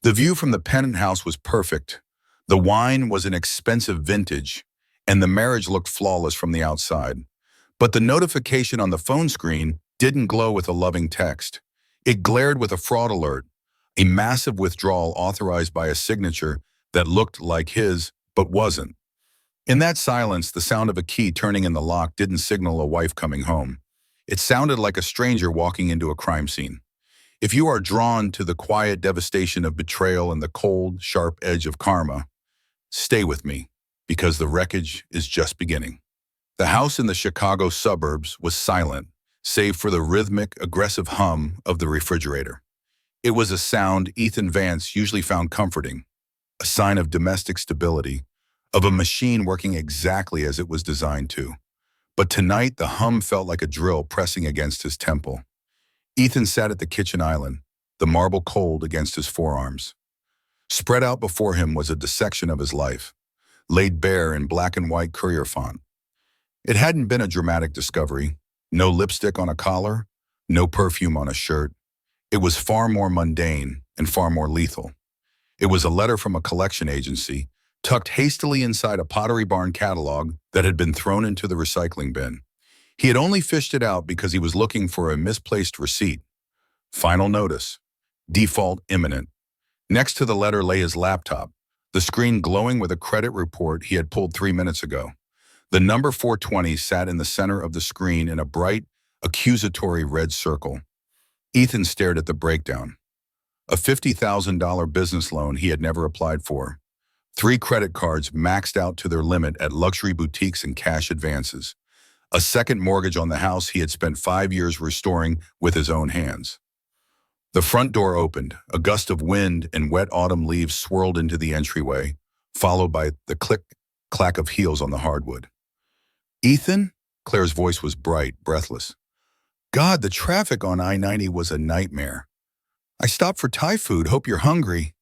The view from the Pennant house was perfect. The wine was an expensive vintage, and the marriage looked flawless from the outside. But the notification on the phone screen didn't glow with a loving text. It glared with a fraud alert, a massive withdrawal authorized by a signature that looked like his, but wasn't. In that silence, the sound of a key turning in the lock didn't signal a wife coming home. It sounded like a stranger walking into a crime scene. If you are drawn to the quiet devastation of betrayal and the cold, sharp edge of karma, stay with me, because the wreckage is just beginning. The house in the Chicago suburbs was silent, save for the rhythmic, aggressive hum of the refrigerator. It was a sound Ethan Vance usually found comforting, a sign of domestic stability, of a machine working exactly as it was designed to. But tonight, the hum felt like a drill pressing against his temple. Ethan sat at the kitchen island, the marble cold against his forearms. Spread out before him was a dissection of his life, laid bare in black and white courier font. It hadn't been a dramatic discovery. No lipstick on a collar, no perfume on a shirt. It was far more mundane and far more lethal. It was a letter from a collection agency, tucked hastily inside a Pottery Barn catalog that had been thrown into the recycling bin. He had only fished it out because he was looking for a misplaced receipt. Final notice. Default imminent. Next to the letter lay his laptop, the screen glowing with a credit report he had pulled 3 minutes ago. The number 420 sat in the center of the screen in a bright, accusatory red circle. Ethan stared at the breakdown. A $50,000 business loan he had never applied for. 3 credit cards maxed out to their limit at luxury boutiques and cash advances. A second mortgage on the house he had spent 5 years restoring with his own hands. The front door opened. A gust of wind and wet autumn leaves swirled into the entryway, followed by the click-clack of heels on the hardwood. "Ethan?" Claire's voice was bright, breathless. "God, the traffic on I-90 was a nightmare. I stopped for Thai food. Hope you're hungry."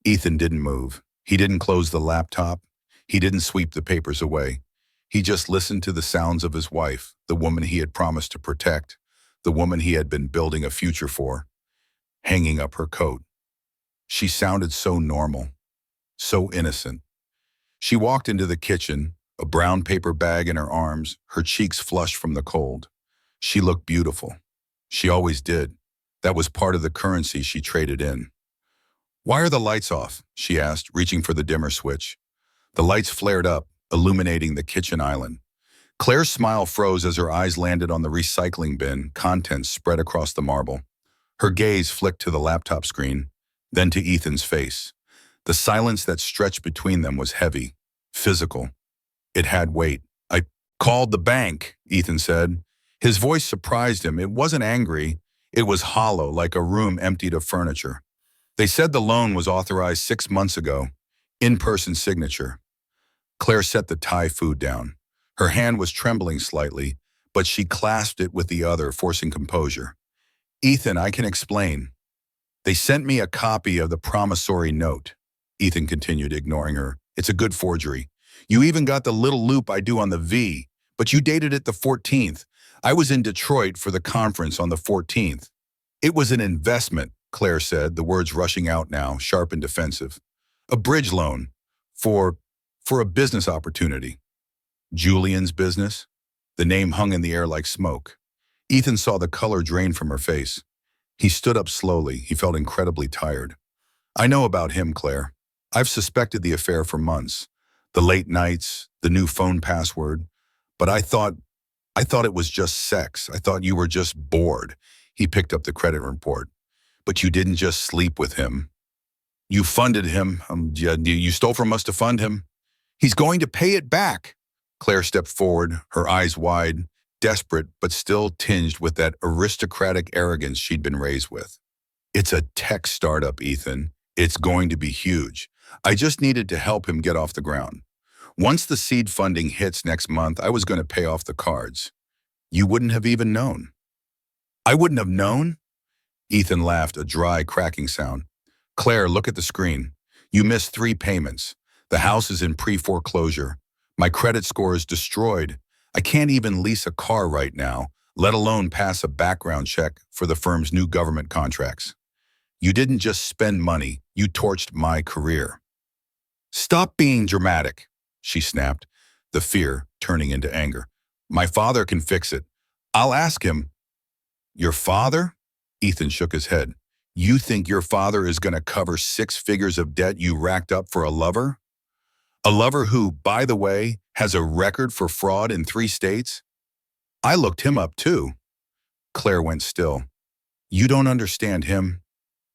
Ethan didn't move. He didn't close the laptop. He didn't sweep the papers away. He just listened to the sounds of his wife, the woman he had promised to protect, the woman he had been building a future for, hanging up her coat. She sounded so normal, so innocent. She walked into the kitchen, a brown paper bag in her arms, her cheeks flushed from the cold. She looked beautiful. She always did. That was part of the currency she traded in. "Why are the lights off?" she asked, reaching for the dimmer switch. The lights flared up, illuminating the kitchen island. Claire's smile froze as her eyes landed on the recycling bin, contents spread across the marble. Her gaze flicked to the laptop screen, then to Ethan's face. The silence that stretched between them was heavy, physical. It had weight. "I called the bank," Ethan said. His voice surprised him. It wasn't angry. It was hollow, like a room emptied of furniture. "They said the loan was authorized 6 months ago. In-person signature." Claire set the Thai food down. Her hand was trembling slightly, but she clasped it with the other, forcing composure. "Ethan, I can explain. They sent me a copy of the promissory note," Ethan continued, ignoring her. "It's a good forgery. You even got the little loop I do on the V, but you dated it the 14th. I was in Detroit for the conference on the 14th. It was an investment," Claire said, the words rushing out now, sharp and defensive. "A bridge loan. For a business opportunity." Julian's business? The name hung in the air like smoke. Ethan saw the color drain from her face. He stood up slowly. He felt incredibly tired. "I know about him, Claire. I've suspected the affair for months. The late nights, the new phone password. But I thought it was just sex. I thought you were just bored." He picked up the credit report. "But you didn't just sleep with him. You funded him. You stole from us to fund him. He's going to pay it back." Claire stepped forward, her eyes wide, desperate but still tinged with that aristocratic arrogance she'd been raised with. "It's a tech startup, Ethan. It's going to be huge. I just needed to help him get off the ground. Once the seed funding hits next month, I was going to pay off the cards. You wouldn't have even known." "I wouldn't have known?" Ethan laughed, a dry, cracking sound. "Claire, look at the screen. You missed 3 payments. The house is in pre-foreclosure. My credit score is destroyed. I can't even lease a car right now, let alone pass a background check for the firm's new government contracts." You didn't just spend money, you torched my career. Stop being dramatic, she snapped, the fear turning into anger. My father can fix it. I'll ask him. Your father? Ethan shook his head. You think your father is going to cover 6 figures of debt you racked up for a lover? A lover who, by the way, has a record for fraud in 3 states? I looked him up too. Claire went still. You don't understand him.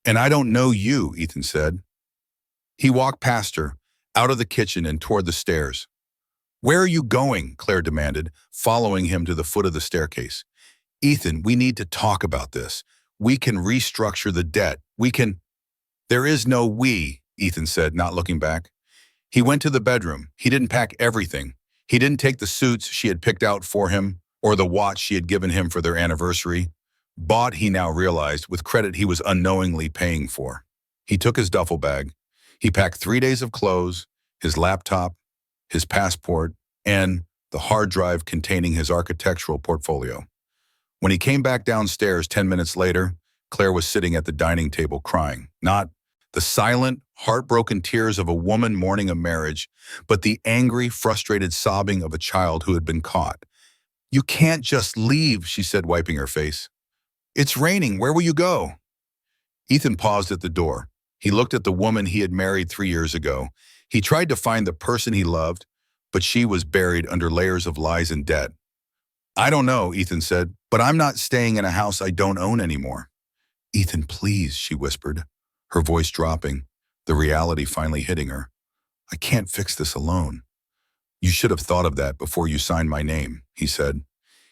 And I don't know you, Ethan said. He walked past her, out of the kitchen and toward the stairs. Where are you going? Claire demanded, following him to the foot of the staircase. Ethan, we need to talk about this. We can restructure the debt. We can... There is no we, Ethan said, not looking back. He went to the bedroom. He didn't pack everything. He didn't take the suits she had picked out for him or the watch she had given him for their anniversary. Bought, he now realized, with credit he was unknowingly paying for. He took his duffel bag. He packed 3 days of clothes, his laptop, his passport, and the hard drive containing his architectural portfolio. When he came back downstairs 10 minutes later, Claire was sitting at the dining table crying. Not the silent, heartbroken tears of a woman mourning a marriage, but the angry, frustrated sobbing of a child who had been caught. You can't just leave, she said, wiping her face. It's raining. Where will you go? Ethan paused at the door. He looked at the woman he had married 3 years ago. He tried to find the person he loved, but she was buried under layers of lies and debt. I don't know, Ethan said, but I'm not staying in a house I don't own anymore. Ethan, please, she whispered, her voice dropping, the reality finally hitting her. I can't fix this alone. You should have thought of that before you signed my name, he said.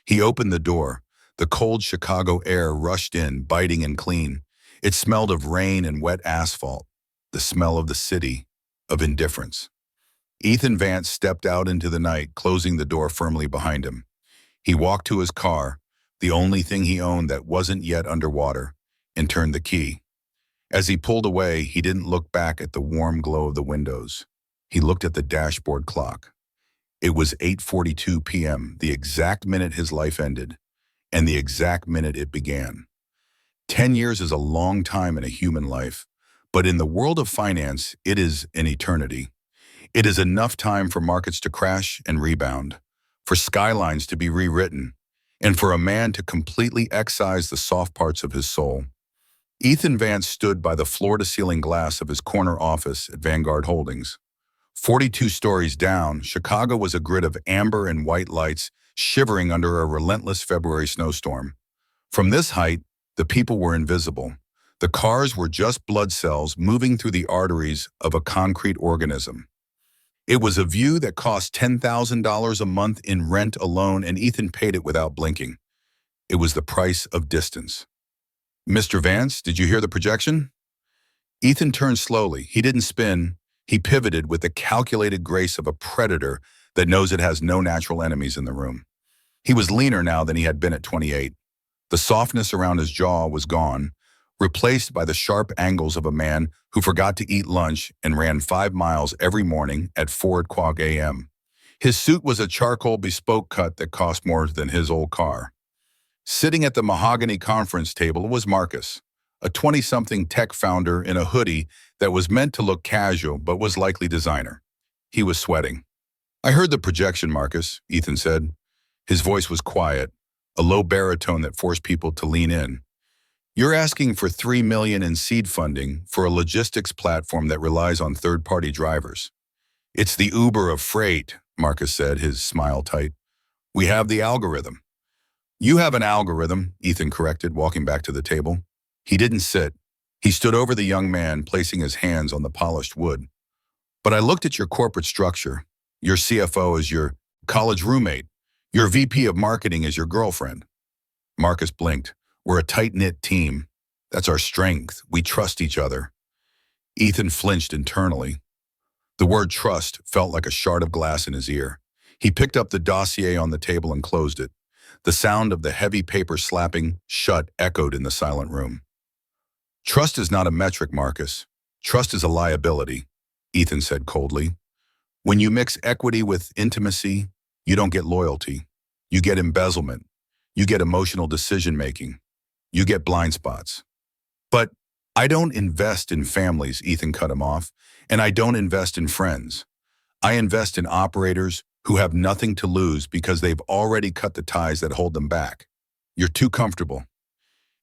He opened the door. The cold Chicago air rushed in, biting and clean. It smelled of rain and wet asphalt, the smell of the city, of indifference. Ethan Vance stepped out into the night, closing the door firmly behind him. He walked to his car, the only thing he owned that wasn't yet underwater, and turned the key. As he pulled away, he didn't look back at the warm glow of the windows. He looked at the dashboard clock. It was 8:42 p.m., the exact minute his life ended, and the exact minute it began. 10 years is a long time in a human life, but in the world of finance, it is an eternity. It is enough time for markets to crash and rebound, for skylines to be rewritten, and for a man to completely excise the soft parts of his soul. Ethan Vance stood by the floor-to-ceiling glass of his corner office at Vanguard Holdings. 42 stories down, Chicago was a grid of amber and white lights shivering under a relentless February snowstorm. From this height, the people were invisible. The cars were just blood cells moving through the arteries of a concrete organism. It was a view that cost $10,000 a month in rent alone, and Ethan paid it without blinking. It was the price of distance. Mr. Vance, did you hear the projection? Ethan turned slowly. He didn't spin. He pivoted with the calculated grace of a predator that knows it has no natural enemies in the room. He was leaner now than he had been at 28. The softness around his jaw was gone, replaced by the sharp angles of a man who forgot to eat lunch and ran 5 miles every morning at 4:00 a.m. His suit was a charcoal bespoke cut that cost more than his old car. Sitting at the mahogany conference table was Marcus, a 20-something tech founder in a hoodie that was meant to look casual but was likely designer. He was sweating. I heard the projection, Marcus, Ethan said. His voice was quiet, a low baritone that forced people to lean in. You're asking for $3 million in seed funding for a logistics platform that relies on third-party drivers. It's the Uber of freight, Marcus said, his smile tight. We have the algorithm. You have an algorithm, Ethan corrected, walking back to the table. He didn't sit. He stood over the young man, placing his hands on the polished wood. But I looked at your corporate structure. Your CFO is your college roommate. Your VP of marketing is your girlfriend. Marcus blinked. We're a tight-knit team. That's our strength. We trust each other. Ethan flinched internally. The word trust felt like a shard of glass in his ear. He picked up the dossier on the table and closed it. The sound of the heavy paper slapping shut echoed in the silent room. Trust is not a metric, Marcus. Trust is a liability, Ethan said coldly. When you mix equity with intimacy, you don't get loyalty. You get embezzlement. You get emotional decision-making. You get blind spots. But I don't invest in families, Ethan cut him off, and I don't invest in friends. I invest in operators who have nothing to lose because they've already cut the ties that hold them back. You're too comfortable.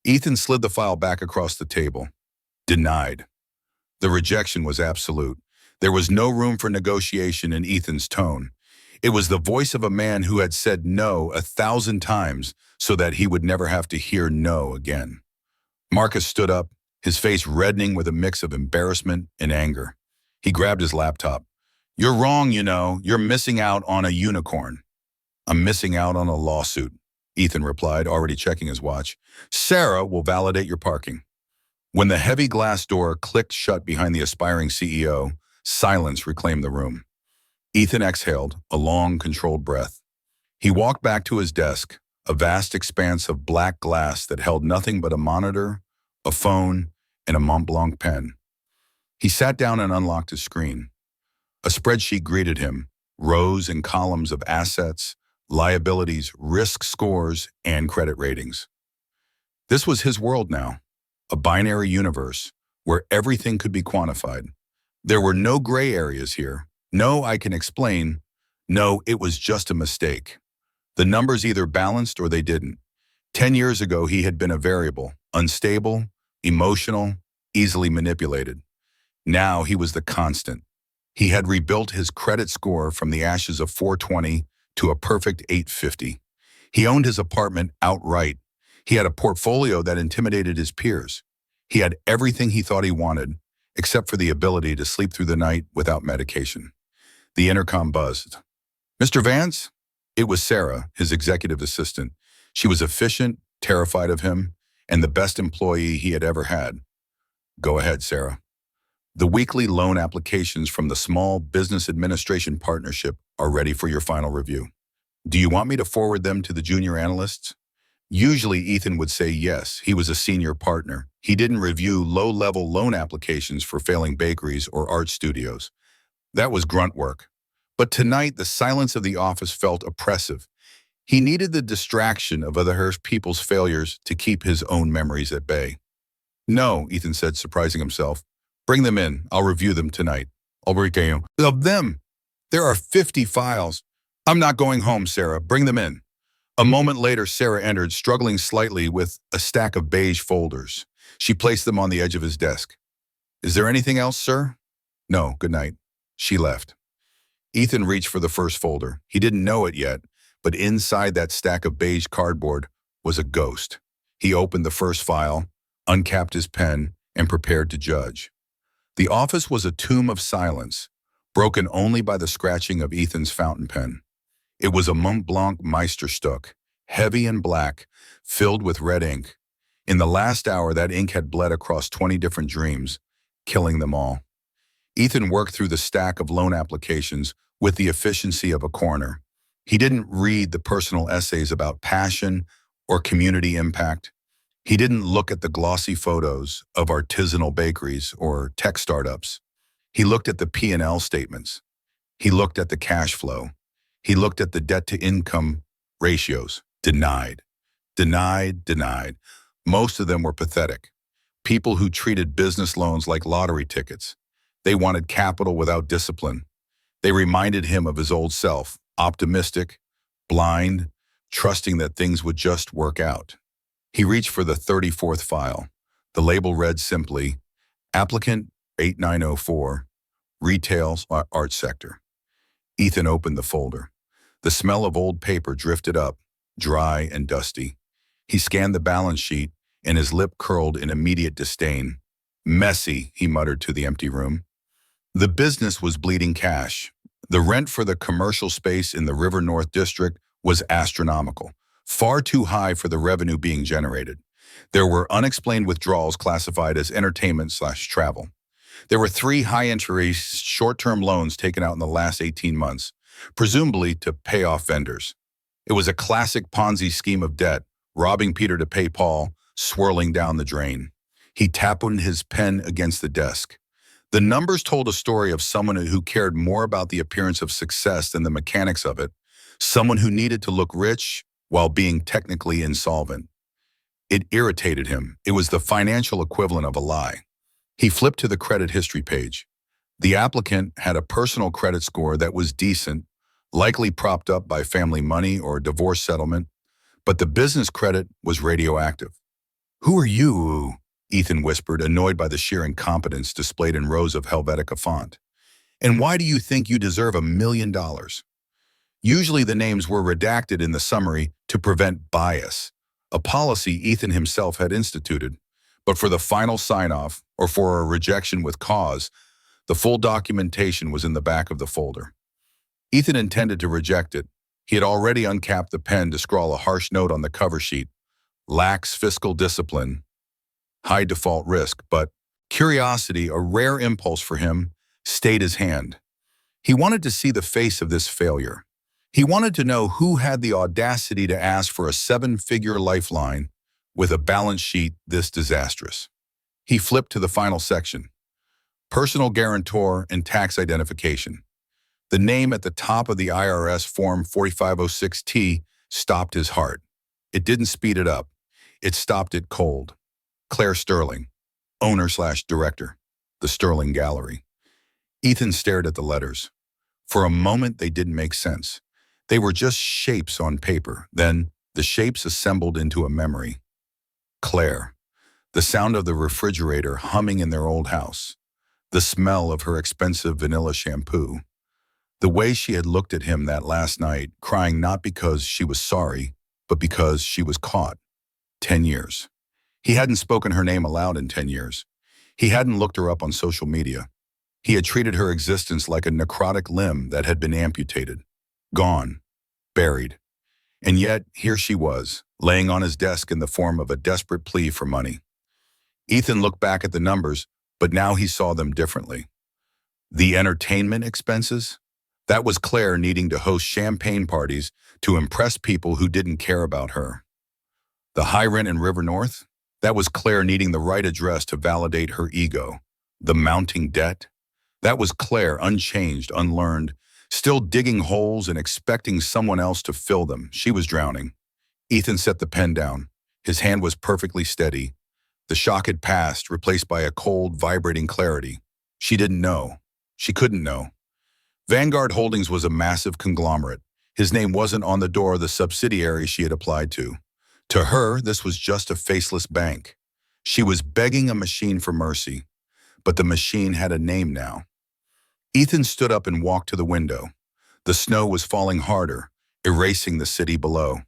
Ethan slid the file back across the table. Denied. The rejection was absolute. There was no room for negotiation in Ethan's tone. It was the voice of a man who had said no 1,000 times so that he would never have to hear no again. Marcus stood up, his face reddening with a mix of embarrassment and anger. He grabbed his laptop. You're wrong, you know. You're missing out on a unicorn. I'm missing out on a lawsuit, Ethan replied, already checking his watch. Sarah will validate your parking. When the heavy glass door clicked shut behind the aspiring CEO, silence reclaimed the room. Ethan exhaled, a long, controlled breath. He walked back to his desk, a vast expanse of black glass that held nothing but a monitor, a phone, and a Montblanc pen. He sat down and unlocked his screen. A spreadsheet greeted him, rows and columns of assets, liabilities, risk scores, and credit ratings. This was his world now, a binary universe where everything could be quantified. There were no gray areas here. No, I can explain. No, it was just a mistake. The numbers either balanced or they didn't. 10 years ago, he had been a variable, unstable, emotional, easily manipulated. Now he was the constant. He had rebuilt his credit score from the ashes of 420 to a perfect 850. He owned his apartment outright. He had a portfolio that intimidated his peers. He had everything he thought he wanted, except for the ability to sleep through the night without medication. The intercom buzzed. Mr. Vance? It was Sarah, his executive assistant. She was efficient, terrified of him, and the best employee he had ever had. Go ahead, Sarah. The weekly loan applications from the Small Business Administration Partnership are ready for your final review. Do you want me to forward them to the junior analysts? Usually, Ethan would say yes. He was a senior partner. He didn't review low-level loan applications for failing bakeries or art studios. That was grunt work. But tonight, the silence of the office felt oppressive. He needed the distraction of other people's failures to keep his own memories at bay. No, Ethan said, surprising himself. Bring them in. I'll review them tonight. Of them. There are 50 files. I'm not going home, Sarah. Bring them in. A moment later, Sarah entered, struggling slightly with a stack of beige folders. She placed them on the edge of his desk. Is there anything else, sir? No, good night. She left. Ethan reached for the first folder. He didn't know it yet, but inside that stack of beige cardboard was a ghost. He opened the first file, uncapped his pen, and prepared to judge. The office was a tomb of silence, broken only by the scratching of Ethan's fountain pen. It was a Montblanc Meisterstück, heavy and black, filled with red ink. In the last hour, that ink had bled across 20 different dreams, killing them all. Ethan worked through the stack of loan applications with the efficiency of a coroner. He didn't read the personal essays about passion or community impact. He didn't look at the glossy photos of artisanal bakeries or tech startups. He looked at the P&L statements. He looked at the cash flow. He looked at the debt-to-income ratios. Denied. Denied, denied. Most of them were pathetic. People who treated business loans like lottery tickets. They wanted capital without discipline. They reminded him of his old self, optimistic, blind, trusting that things would just work out. He reached for the 34th file. The label read simply, Applicant 8904, Retail Art Sector. Ethan opened the folder. The smell of old paper drifted up, dry and dusty. He scanned the balance sheet, and his lip curled in immediate disdain. Messy, he muttered to the empty room. The business was bleeding cash. The rent for the commercial space in the River North District was astronomical, far too high for the revenue being generated. There were unexplained withdrawals classified as entertainment/travel. There were 3 high-interest short-term loans taken out in the last 18 months, presumably to pay off vendors. It was a classic Ponzi scheme of debt, robbing Peter to pay Paul, swirling down the drain. He tapped his pen against the desk. The numbers told a story of someone who cared more about the appearance of success than the mechanics of it, someone who needed to look rich while being technically insolvent. It irritated him. It was the financial equivalent of a lie. He flipped to the credit history page. The applicant had a personal credit score that was decent, likely propped up by family money or a divorce settlement, but the business credit was radioactive. "Who are you?" Ethan whispered, annoyed by the sheer incompetence displayed in rows of Helvetica font. "And why do you think you deserve $1 million?" Usually the names were redacted in the summary to prevent bias, a policy Ethan himself had instituted. But for the final sign-off, or for a rejection with cause, the full documentation was in the back of the folder. Ethan intended to reject it. He had already uncapped the pen to scrawl a harsh note on the cover sheet: "Lacks fiscal discipline, high default risk," but curiosity, a rare impulse for him, stayed his hand. He wanted to see the face of this failure. He wanted to know who had the audacity to ask for a 7-figure lifeline with a balance sheet this disastrous. He flipped to the final section: personal guarantor and tax identification. The name at the top of the IRS Form 4506T stopped his heart. It didn't speed it up. It stopped it cold. Claire Sterling, owner/director, the Sterling Gallery. Ethan stared at the letters. For a moment, they didn't make sense. They were just shapes on paper. Then, the shapes assembled into a memory. Claire. The sound of the refrigerator humming in their old house. The smell of her expensive vanilla shampoo. The way she had looked at him that last night, crying not because she was sorry, but because she was caught. 10 years. He hadn't spoken her name aloud in 10 years. He hadn't looked her up on social media. He had treated her existence like a necrotic limb that had been amputated. Gone. Buried. And yet, here she was, laying on his desk in the form of a desperate plea for money. Ethan looked back at the numbers, but now he saw them differently. The entertainment expenses? That was Claire needing to host champagne parties to impress people who didn't care about her. The high rent in River North? That was Claire needing the right address to validate her ego. The mounting debt? That was Claire, unchanged, unlearned, still digging holes and expecting someone else to fill them. She was drowning. Ethan set the pen down. His hand was perfectly steady. The shock had passed, replaced by a cold, vibrating clarity. She didn't know. She couldn't know. Vanguard Holdings was a massive conglomerate. His name wasn't on the door of the subsidiary she had applied to. To her, this was just a faceless bank. She was begging a machine for mercy, but the machine had a name now. Ethan stood up and walked to the window. The snow was falling harder, erasing the city below.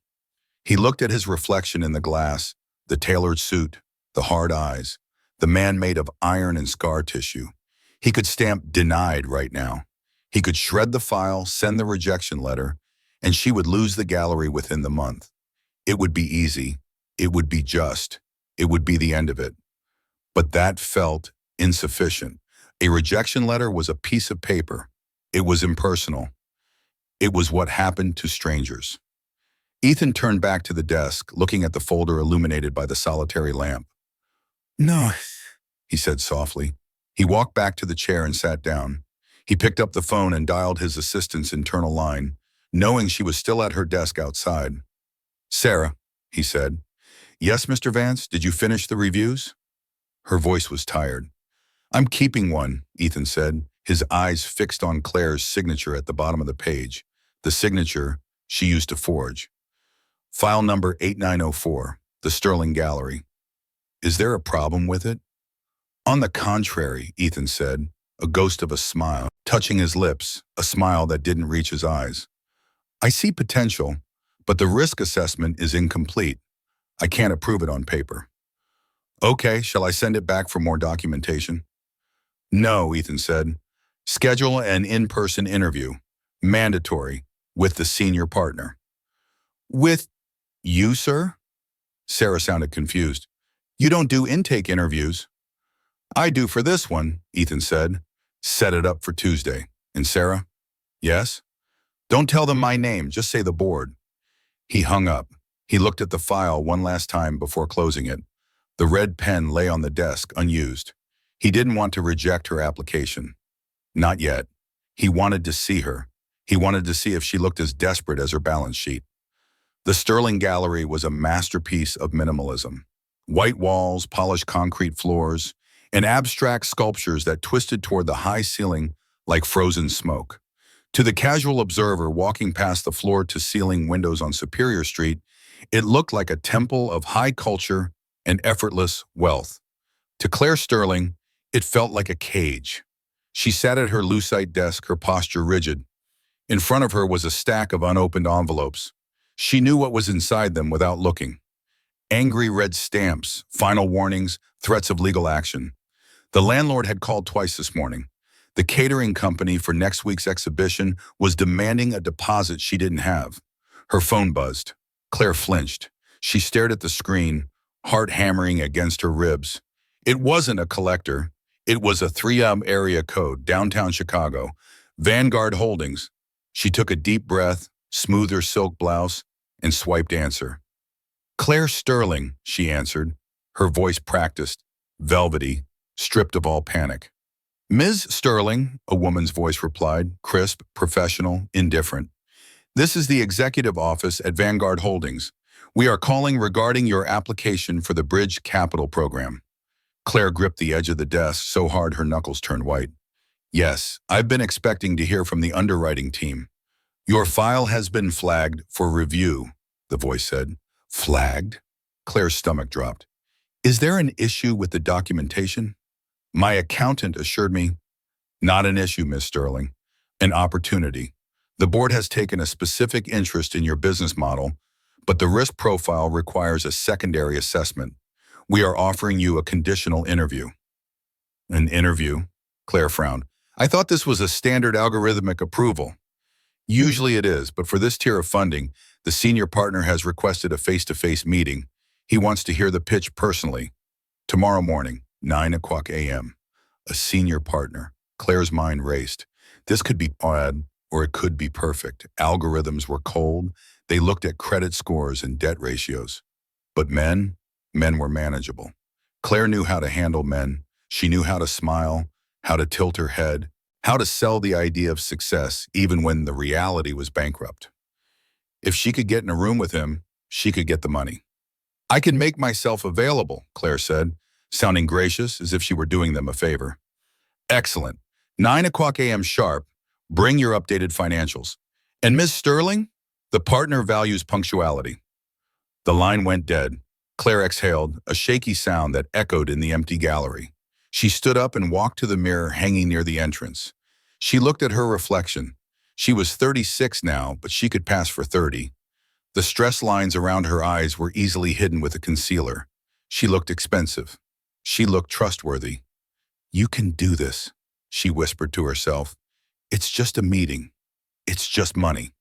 He looked at his reflection in the glass, the tailored suit, the hard eyes, the man made of iron and scar tissue. He could stamp "denied" right now. He could shred the file, send the rejection letter, and she would lose the gallery within the month. It would be easy. It would be just. It would be the end of it. But that felt insufficient. A rejection letter was a piece of paper. It was impersonal. It was what happened to strangers. Ethan turned back to the desk, looking at the folder illuminated by the solitary lamp. "No," he said softly. He walked back to the chair and sat down. He picked up the phone and dialed his assistant's internal line, knowing she was still at her desk outside. "Sarah," he said. "Yes, Mr. Vance, did you finish the reviews?" Her voice was tired. "I'm keeping one," Ethan said, his eyes fixed on Claire's signature at the bottom of the page, the signature she used to forge. "File number 8904, the Sterling Gallery. Is there a problem with it?" "On the contrary," Ethan said, a ghost of a smile touching his lips, a smile that didn't reach his eyes. "I see potential, but the risk assessment is incomplete. I can't approve it on paper." "Okay, shall I send it back for more documentation?" "No," Ethan said. "Schedule an in-person interview, mandatory, with the senior partner." "With you, sir?" Sarah sounded confused. "You don't do intake interviews." "I do for this one," Ethan said. "Set it up for Tuesday." "And Sarah?" "Yes?" "Don't tell them my name, just say the board." He hung up. He looked at the file one last time before closing it. The red pen lay on the desk, unused. He didn't want to reject her application. Not yet. He wanted to see her. He wanted to see if she looked as desperate as her balance sheet. The Sterling Gallery was a masterpiece of minimalism. White walls, polished concrete floors, and abstract sculptures that twisted toward the high ceiling like frozen smoke. To the casual observer walking past the floor-to-ceiling windows on Superior Street, it looked like a temple of high culture and effortless wealth. To Claire Sterling, it felt like a cage. She sat at her lucite desk, her posture rigid. In front of her was a stack of unopened envelopes. She knew what was inside them without looking. Angry red stamps, final warnings, threats of legal action. The landlord had called twice this morning. The catering company for next week's exhibition was demanding a deposit she didn't have. Her phone buzzed. Claire flinched. She stared at the screen, heart hammering against her ribs. It wasn't a collector. It was a 3M area code, downtown Chicago. Vanguard Holdings. She took a deep breath, smoothed her silk blouse, and swiped answer. Claire Sterling, she answered, her voice practiced, velvety, stripped of all panic. Ms. Sterling, a woman's voice replied, crisp, professional, indifferent. This is the executive office at Vanguard Holdings. We are calling regarding your application for the Bridge Capital Program. Claire gripped the edge of the desk so hard her knuckles turned white. Yes, I've been expecting to hear from the underwriting team. Your file has been flagged for review, the voice said. Flagged? Claire's stomach dropped. Is there an issue with the documentation? My accountant assured me, not an issue, Miss Sterling. An opportunity. The board has taken a specific interest in your business model, but the risk profile requires a secondary assessment. We are offering you a conditional interview. An interview? Claire frowned. I thought this was a standard algorithmic approval. Usually it is, but for this tier of funding, the senior partner has requested a face-to-face meeting. He wants to hear the pitch personally. Tomorrow morning, 9:00 a.m. A senior partner. Claire's mind raced. This could be odd, or it could be perfect. Algorithms were cold. They looked at credit scores and debt ratios. But men were manageable. Claire knew how to handle men. She knew how to smile, how to tilt her head, how to sell the idea of success even when the reality was bankrupt. If she could get in a room with him, she could get the money. I can make myself available, Claire said, sounding gracious as if she were doing them a favor. Excellent. 9:00 a.m. sharp. Bring your updated financials. And Ms. Sterling, the partner values punctuality. The line went dead. Claire exhaled, a shaky sound that echoed in the empty gallery. She stood up and walked to the mirror hanging near the entrance. She looked at her reflection. She was 36 now, but she could pass for 30. The stress lines around her eyes were easily hidden with a concealer. She looked expensive. She looked trustworthy. You can do this, she whispered to herself. It's just a meeting. It's just money.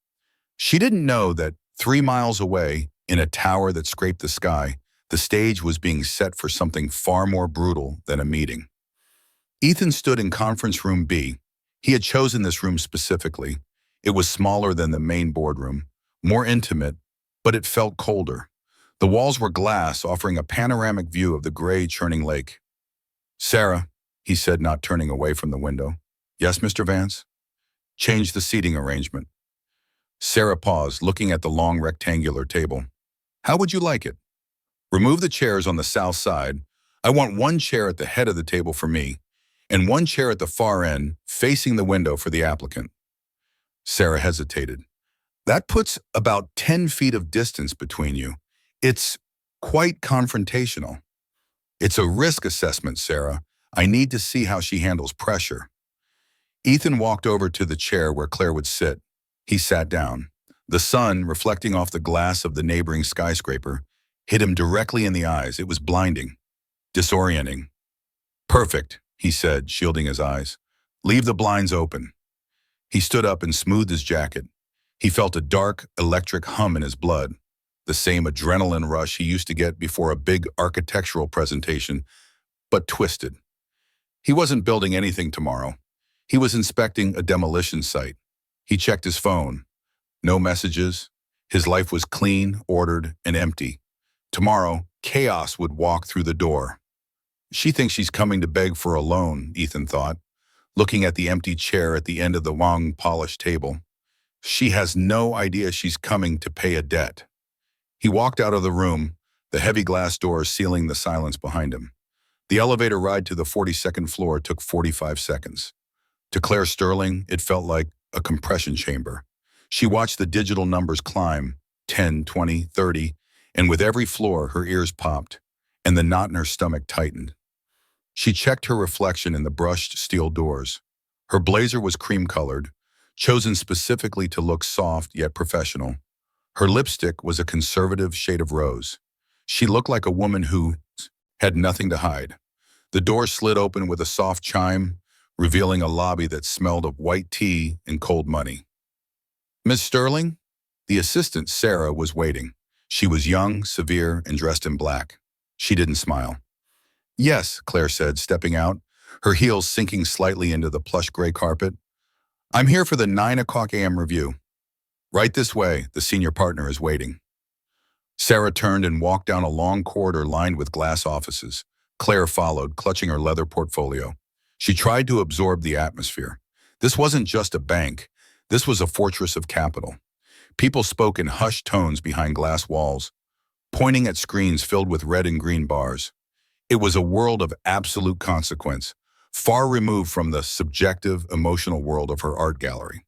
She didn't know that 3 miles away, in a tower that scraped the sky, the stage was being set for something far more brutal than a meeting. Ethan stood in conference room B. He had chosen this room specifically. It was smaller than the main boardroom, more intimate, but it felt colder. The walls were glass, offering a panoramic view of the gray, churning lake. Sarah, he said, not turning away from the window. Yes, Mr. Vance? Change the seating arrangement. Sarah paused, looking at the long rectangular table. How would you like it? Remove the chairs on the south side. I want one chair at the head of the table for me, and one chair at the far end, facing the window for the applicant. Sarah hesitated. That puts about 10 feet of distance between you. It's quite confrontational. It's a risk assessment, Sarah. I need to see how she handles pressure. Ethan walked over to the chair where Claire would sit. He sat down. The sun, reflecting off the glass of the neighboring skyscraper, hit him directly in the eyes. It was blinding, disorienting. Perfect, he said, shielding his eyes. Leave the blinds open. He stood up and smoothed his jacket. He felt a dark, electric hum in his blood, the same adrenaline rush he used to get before a big architectural presentation, but twisted. He wasn't building anything tomorrow. He was inspecting a demolition site. He checked his phone. No messages. His life was clean, ordered, and empty. Tomorrow, chaos would walk through the door. She thinks she's coming to beg for a loan, Ethan thought, looking at the empty chair at the end of the long, polished table. She has no idea she's coming to pay a debt. He walked out of the room, the heavy glass doors sealing the silence behind him. The elevator ride to the 42nd floor took 45 seconds. To Claire Sterling, it felt like a compression chamber. She watched the digital numbers climb, 10, 20, 30, and with every floor, her ears popped, and the knot in her stomach tightened. She checked her reflection in the brushed steel doors. Her blazer was cream-colored, chosen specifically to look soft yet professional. Her lipstick was a conservative shade of rose. She looked like a woman who had nothing to hide. The door slid open with a soft chime, revealing a lobby that smelled of white tea and cold money. "Miss Sterling?" The assistant, Sarah, was waiting. She was young, severe, and dressed in black. She didn't smile. "Yes," Claire said, stepping out, her heels sinking slightly into the plush gray carpet. "I'm here for the 9 o'clock a.m. review." "Right this way, the senior partner is waiting." Sarah turned and walked down a long corridor lined with glass offices. Claire followed, clutching her leather portfolio. She tried to absorb the atmosphere. This wasn't just a bank. This was a fortress of capital. People spoke in hushed tones behind glass walls, pointing at screens filled with red and green bars. It was a world of absolute consequence, far removed from the subjective, emotional world of her art gallery.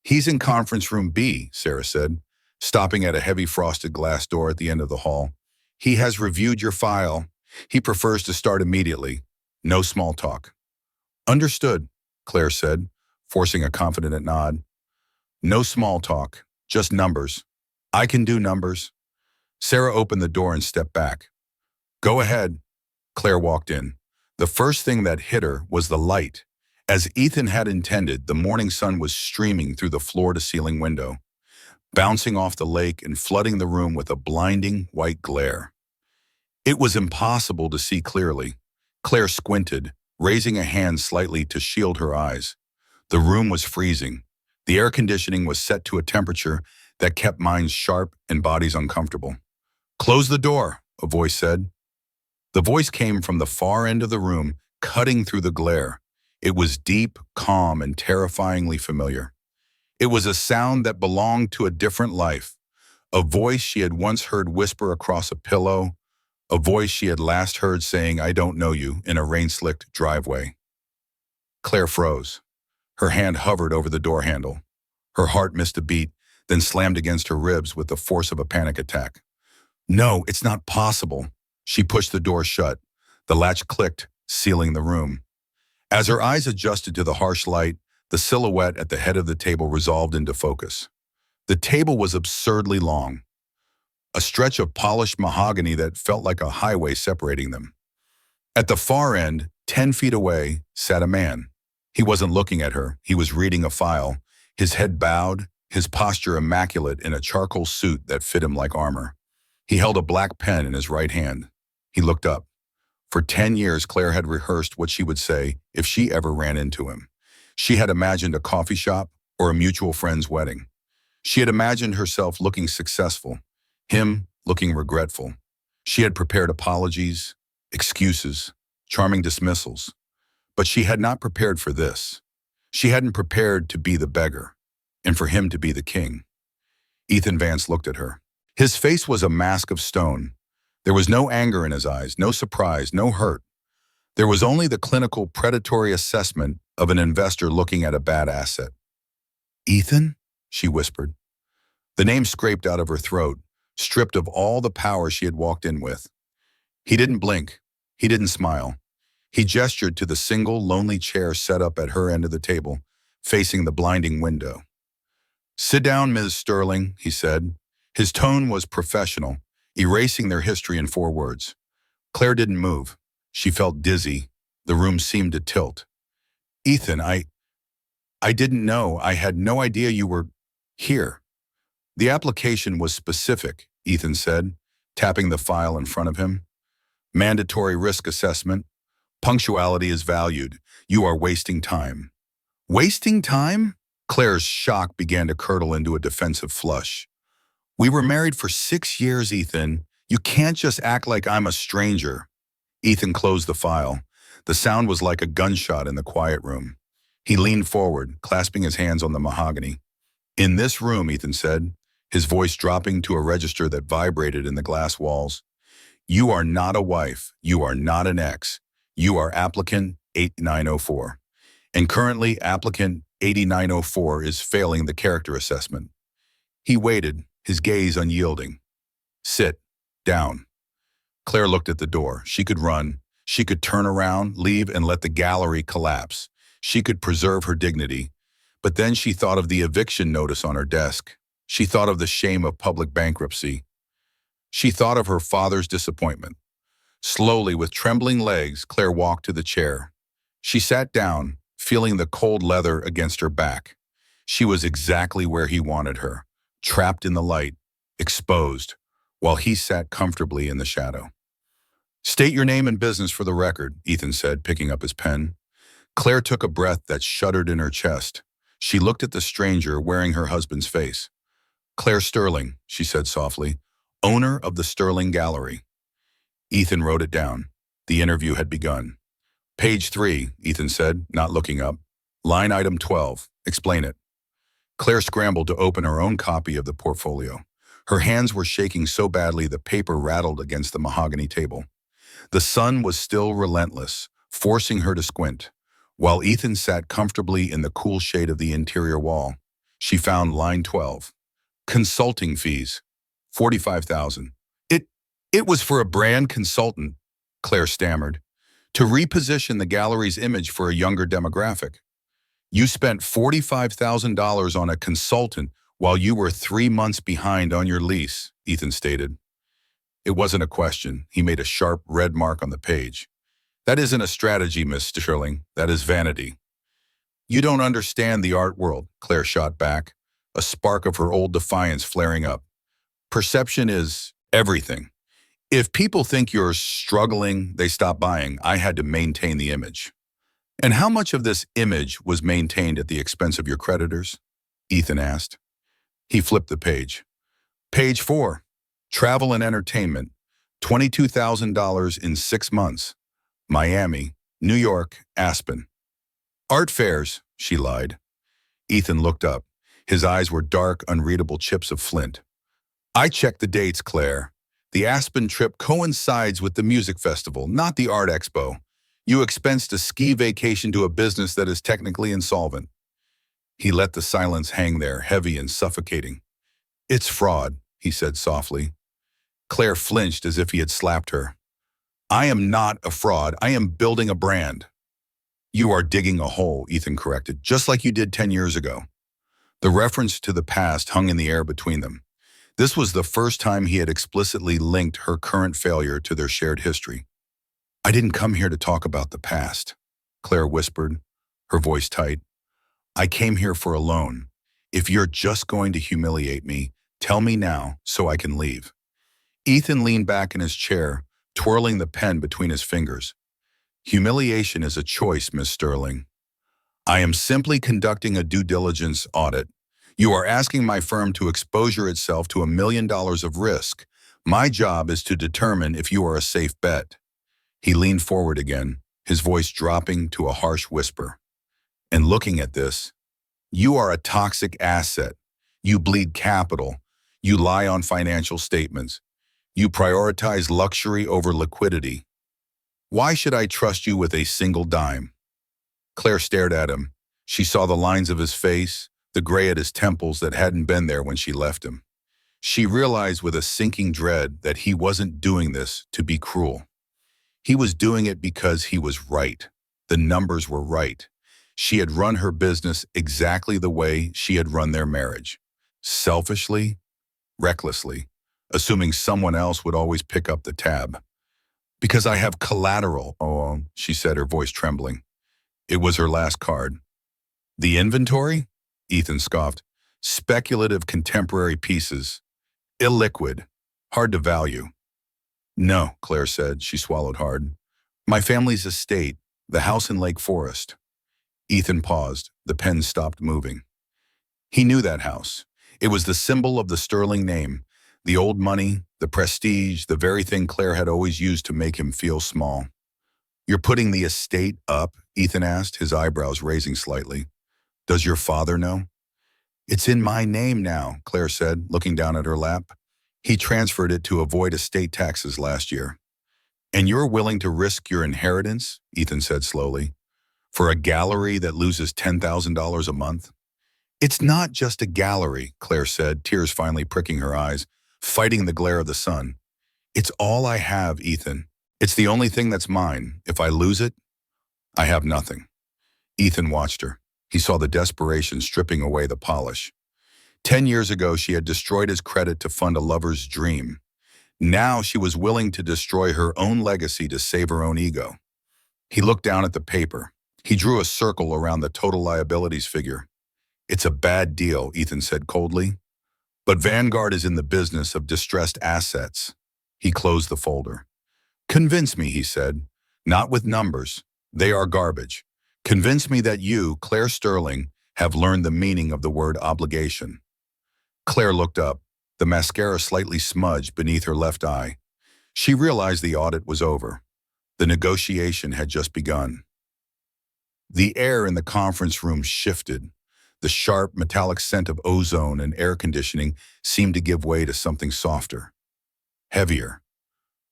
"He's in conference room B," Sarah said, stopping at a heavy frosted glass door at the end of the hall. "He has reviewed your file. He prefers to start immediately. No small talk." "Understood," Claire said, forcing a confident nod. "No small talk, just numbers. I can do numbers." Sarah opened the door and stepped back. "Go ahead." Claire walked in. The first thing that hit her was the light. As Ethan had intended, the morning sun was streaming through the floor-to-ceiling window, bouncing off the lake and flooding the room with a blinding white glare. It was impossible to see clearly. Claire squinted, raising a hand slightly to shield her eyes. The room was freezing. The air conditioning was set to a temperature that kept minds sharp and bodies uncomfortable. "Close the door," a voice said. The voice came from the far end of the room, cutting through the glare. It was deep, calm, and terrifyingly familiar. It was a sound that belonged to a different life, a voice she had once heard whisper across a pillow, a voice she had last heard saying, "I don't know you," in a rain-slicked driveway. Claire froze. Her hand hovered over the door handle. Her heart missed a beat, then slammed against her ribs with the force of a panic attack. "No, it's not possible." She pushed the door shut. The latch clicked, sealing the room. As her eyes adjusted to the harsh light, the silhouette at the head of the table resolved into focus. The table was absurdly long, a stretch of polished mahogany that felt like a highway separating them. At the far end, 10 feet away, sat a man. He wasn't looking at her. He was reading a file, his head bowed, his posture immaculate in a charcoal suit that fit him like armor. He held a black pen in his right hand. He looked up. For 10 years, Claire had rehearsed what she would say if she ever ran into him. She had imagined a coffee shop or a mutual friend's wedding. She had imagined herself looking successful, him looking regretful. She had prepared apologies, excuses, charming dismissals. But she had not prepared for this. She hadn't prepared to be the beggar, and for him to be the king. Ethan Vance looked at her. His face was a mask of stone. There was no anger in his eyes, no surprise, no hurt. There was only the clinical, predatory assessment of an investor looking at a bad asset. "Ethan?" she whispered. The name scraped out of her throat, stripped of all the power she had walked in with. He didn't blink. He didn't smile. He gestured to the single, lonely chair set up at her end of the table, facing the blinding window. "Sit down, Ms. Sterling," he said. His tone was professional, erasing their history in 4 words. Claire didn't move. She felt dizzy. The room seemed to tilt. "Ethan, I didn't know. I had no idea you were here." "The application was specific," Ethan said, tapping the file in front of him. "Mandatory risk assessment. Punctuality is valued. You are wasting time." "Wasting time?" Claire's shock began to curdle into a defensive flush. "We were married for 6 years, Ethan. You can't just act like I'm a stranger." Ethan closed the file. The sound was like a gunshot in the quiet room. He leaned forward, clasping his hands on the mahogany. "In this room," Ethan said, his voice dropping to a register that vibrated in the glass walls, You are not a wife. You are not an ex. You are applicant 8904. And currently, applicant 8904 is failing the character assessment. He waited, his gaze unyielding. Sit. Down. Claire looked at the door. She could run. She could turn around, leave, and let the gallery collapse. She could preserve her dignity. But then she thought of the eviction notice on her desk. She thought of the shame of public bankruptcy. She thought of her father's disappointment. Slowly, with trembling legs, Claire walked to the chair. She sat down, feeling the cold leather against her back. She was exactly where he wanted her, trapped in the light, exposed, while he sat comfortably in the shadow. State your name and business for the record, Ethan said, picking up his pen. Claire took a breath that shuddered in her chest. She looked at the stranger wearing her husband's face. Claire Sterling, she said softly, owner of the Sterling Gallery. Ethan wrote it down. The interview had begun. Page 3, Ethan said, not looking up. Line item 12. Explain it. Claire scrambled to open her own copy of the portfolio. Her hands were shaking so badly the paper rattled against the mahogany table. The sun was still relentless, forcing her to squint. While Ethan sat comfortably in the cool shade of the interior wall, she found line 12. Consulting fees. $45,000. It was for a brand consultant, Claire stammered, to reposition the gallery's image for a younger demographic. You spent $45,000 on a consultant while you were 3 months behind on your lease, Ethan stated. It wasn't a question. He made a sharp red mark on the page. That isn't a strategy, Miss Sterling. That is vanity. You don't understand the art world, Claire shot back, a spark of her old defiance flaring up. Perception is everything. If people think you're struggling, they stop buying. I had to maintain the image. And how much of this image was maintained at the expense of your creditors? Ethan asked. He flipped the page. Page 4. Travel and entertainment. $22,000 in 6 months. Miami, New York, Aspen. Art fairs, she lied. Ethan looked up. His eyes were dark, unreadable chips of flint. I checked the dates, Claire. The Aspen trip coincides with the music festival, not the art expo. You expensed a ski vacation to a business that is technically insolvent. He let the silence hang there, heavy and suffocating. It's fraud, he said softly. Claire flinched as if he had slapped her. I am not a fraud. I am building a brand. You are digging a hole, Ethan corrected, just like you did 10 years ago. The reference to the past hung in the air between them. This was the first time he had explicitly linked her current failure to their shared history. I didn't come here to talk about the past, Claire whispered, her voice tight. I came here for a loan. If you're just going to humiliate me, tell me now so I can leave. Ethan leaned back in his chair, twirling the pen between his fingers. Humiliation is a choice, Miss Sterling. I am simply conducting a due diligence audit. You are asking my firm to exposure itself to $1 million of risk. My job is to determine if you are a safe bet. He leaned forward again, his voice dropping to a harsh whisper. And looking at this, you are a toxic asset. You bleed capital. You lie on financial statements. You prioritize luxury over liquidity. Why should I trust you with a single dime? Claire stared at him. She saw the lines of his face, the gray at his temples that hadn't been there when she left him. She realized with a sinking dread that he wasn't doing this to be cruel. He was doing it because he was right. The numbers were right. She had run her business exactly the way she had run their marriage. Selfishly, recklessly, assuming someone else would always pick up the tab. Because I have collateral, she said, her voice trembling. It was her last card. The inventory? Ethan scoffed. Speculative contemporary pieces. Illiquid. Hard to value. No, Claire said. She swallowed hard. My family's estate, the house in Lake Forest. Ethan paused. The pen stopped moving. He knew that house. It was the symbol of the Sterling name. The old money, the prestige, the very thing Claire had always used to make him feel small. You're putting the estate up? Ethan asked, his eyebrows raising slightly. Does your father know? It's in my name now, Claire said, looking down at her lap. He transferred it to avoid estate taxes last year. And you're willing to risk your inheritance, Ethan said slowly, for a gallery that loses $10,000 a month? It's not just a gallery, Claire said, tears finally pricking her eyes, fighting the glare of the sun. It's all I have, Ethan. It's the only thing that's mine. If I lose it, I have nothing. Ethan watched her. He saw the desperation stripping away the polish. 10 years ago, she had destroyed his credit to fund a lover's dream. Now she was willing to destroy her own legacy to save her own ego. He looked down at the paper. He drew a circle around the total liabilities figure. It's a bad deal, Ethan said coldly. But Vanguard is in the business of distressed assets. He closed the folder. Convince me, he said. Not with numbers. They are garbage. Convince me that you, Claire Sterling, have learned the meaning of the word obligation. Claire looked up, the mascara slightly smudged beneath her left eye. She realized the audit was over. The negotiation had just begun. The air in the conference room shifted. The sharp, metallic scent of ozone and air conditioning seemed to give way to something softer, heavier,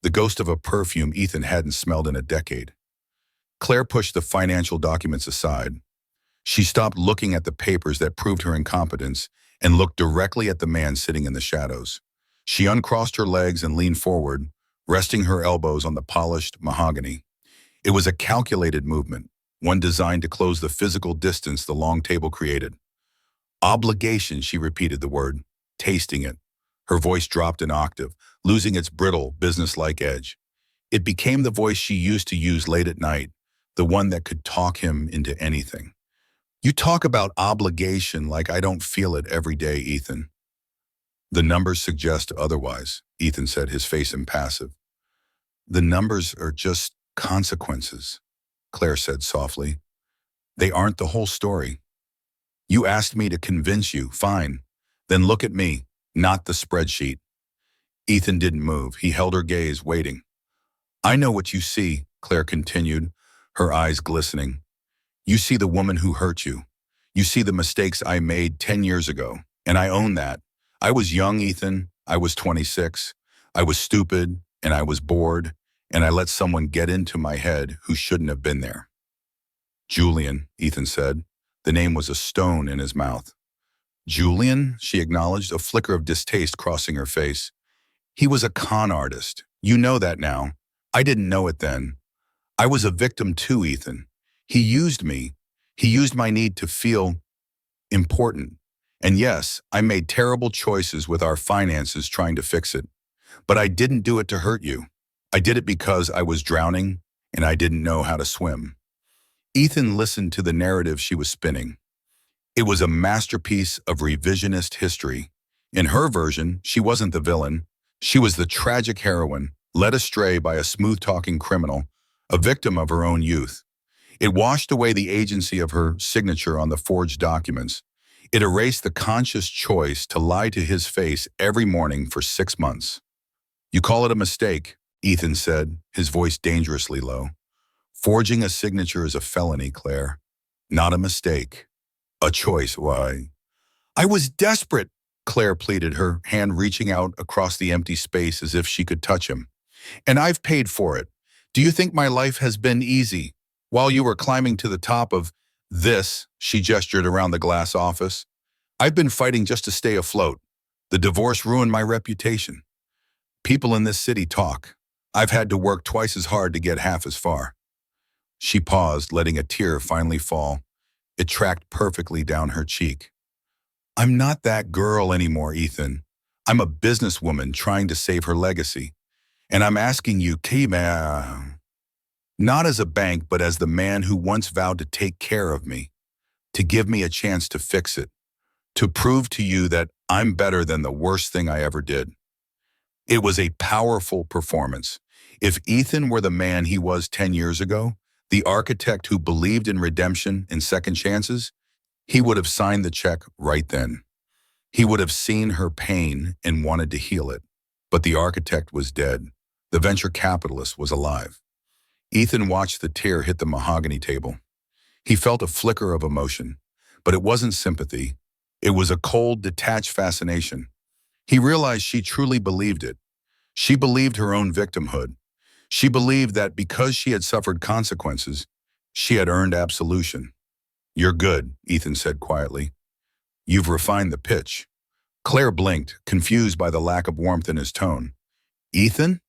the ghost of a perfume Ethan hadn't smelled in a decade. Claire pushed the financial documents aside. She stopped looking at the papers that proved her incompetence and looked directly at the man sitting in the shadows. She uncrossed her legs and leaned forward, resting her elbows on the polished mahogany. It was a calculated movement, one designed to close the physical distance the long table created. Obligation, she repeated the word, tasting it. Her voice dropped an octave, losing its brittle, businesslike edge. It became the voice she used to use late at night, the one that could talk him into anything. You talk about obligation like I don't feel it every day, Ethan. The numbers suggest otherwise, Ethan said, his face impassive. The numbers are just consequences, Claire said softly. They aren't the whole story. You asked me to convince you, fine. Then look at me, not the spreadsheet. Ethan didn't move. He held her gaze, waiting. I know what you see, Claire continued, her eyes glistening. You see the woman who hurt you. You see the mistakes I made 10 years ago, and I own that. I was young, Ethan. I was 26. I was stupid, and I was bored, and I let someone get into my head who shouldn't have been there. Julian, Ethan said. The name was a stone in his mouth. Julian, she acknowledged, a flicker of distaste crossing her face. He was a con artist. You know that now. I didn't know it then. I was a victim too, Ethan. He used me. He used my need to feel important. And yes, I made terrible choices with our finances trying to fix it. But I didn't do it to hurt you. I did it because I was drowning and I didn't know how to swim. Ethan listened to the narrative she was spinning. It was a masterpiece of revisionist history. In her version, she wasn't the villain. She was the tragic heroine, led astray by a smooth-talking criminal, a victim of her own youth. It washed away the agency of her signature on the forged documents. It erased the conscious choice to lie to his face every morning for 6 months. You call it a mistake, Ethan said, his voice dangerously low. Forging a signature is a felony, Claire. Not a mistake. A choice, why? I was desperate, Claire pleaded, her hand reaching out across the empty space as if she could touch him. And I've paid for it. Do you think my life has been easy? While you were climbing to the top of this, she gestured around the glass office, I've been fighting just to stay afloat. The divorce ruined my reputation. People in this city talk. I've had to work twice as hard to get half as far. She paused, letting a tear finally fall. It tracked perfectly down her cheek. I'm not that girl anymore, Ethan. I'm a businesswoman trying to save her legacy. And I'm asking you, Kima, not as a bank, but as the man who once vowed to take care of me, to give me a chance to fix it, to prove to you that I'm better than the worst thing I ever did. It was a powerful performance. If Ethan were the man he was 10 years ago, the architect who believed in redemption and second chances, he would have signed the check right then. He would have seen her pain and wanted to heal it. But the architect was dead. The venture capitalist was alive. Ethan watched the tear hit the mahogany table. He felt a flicker of emotion, but it wasn't sympathy. It was a cold, detached fascination. He realized she truly believed it. She believed her own victimhood. She believed that because she had suffered consequences, she had earned absolution. "You're good," Ethan said quietly. "You've refined the pitch." Claire blinked, confused by the lack of warmth in his tone. "Ethan?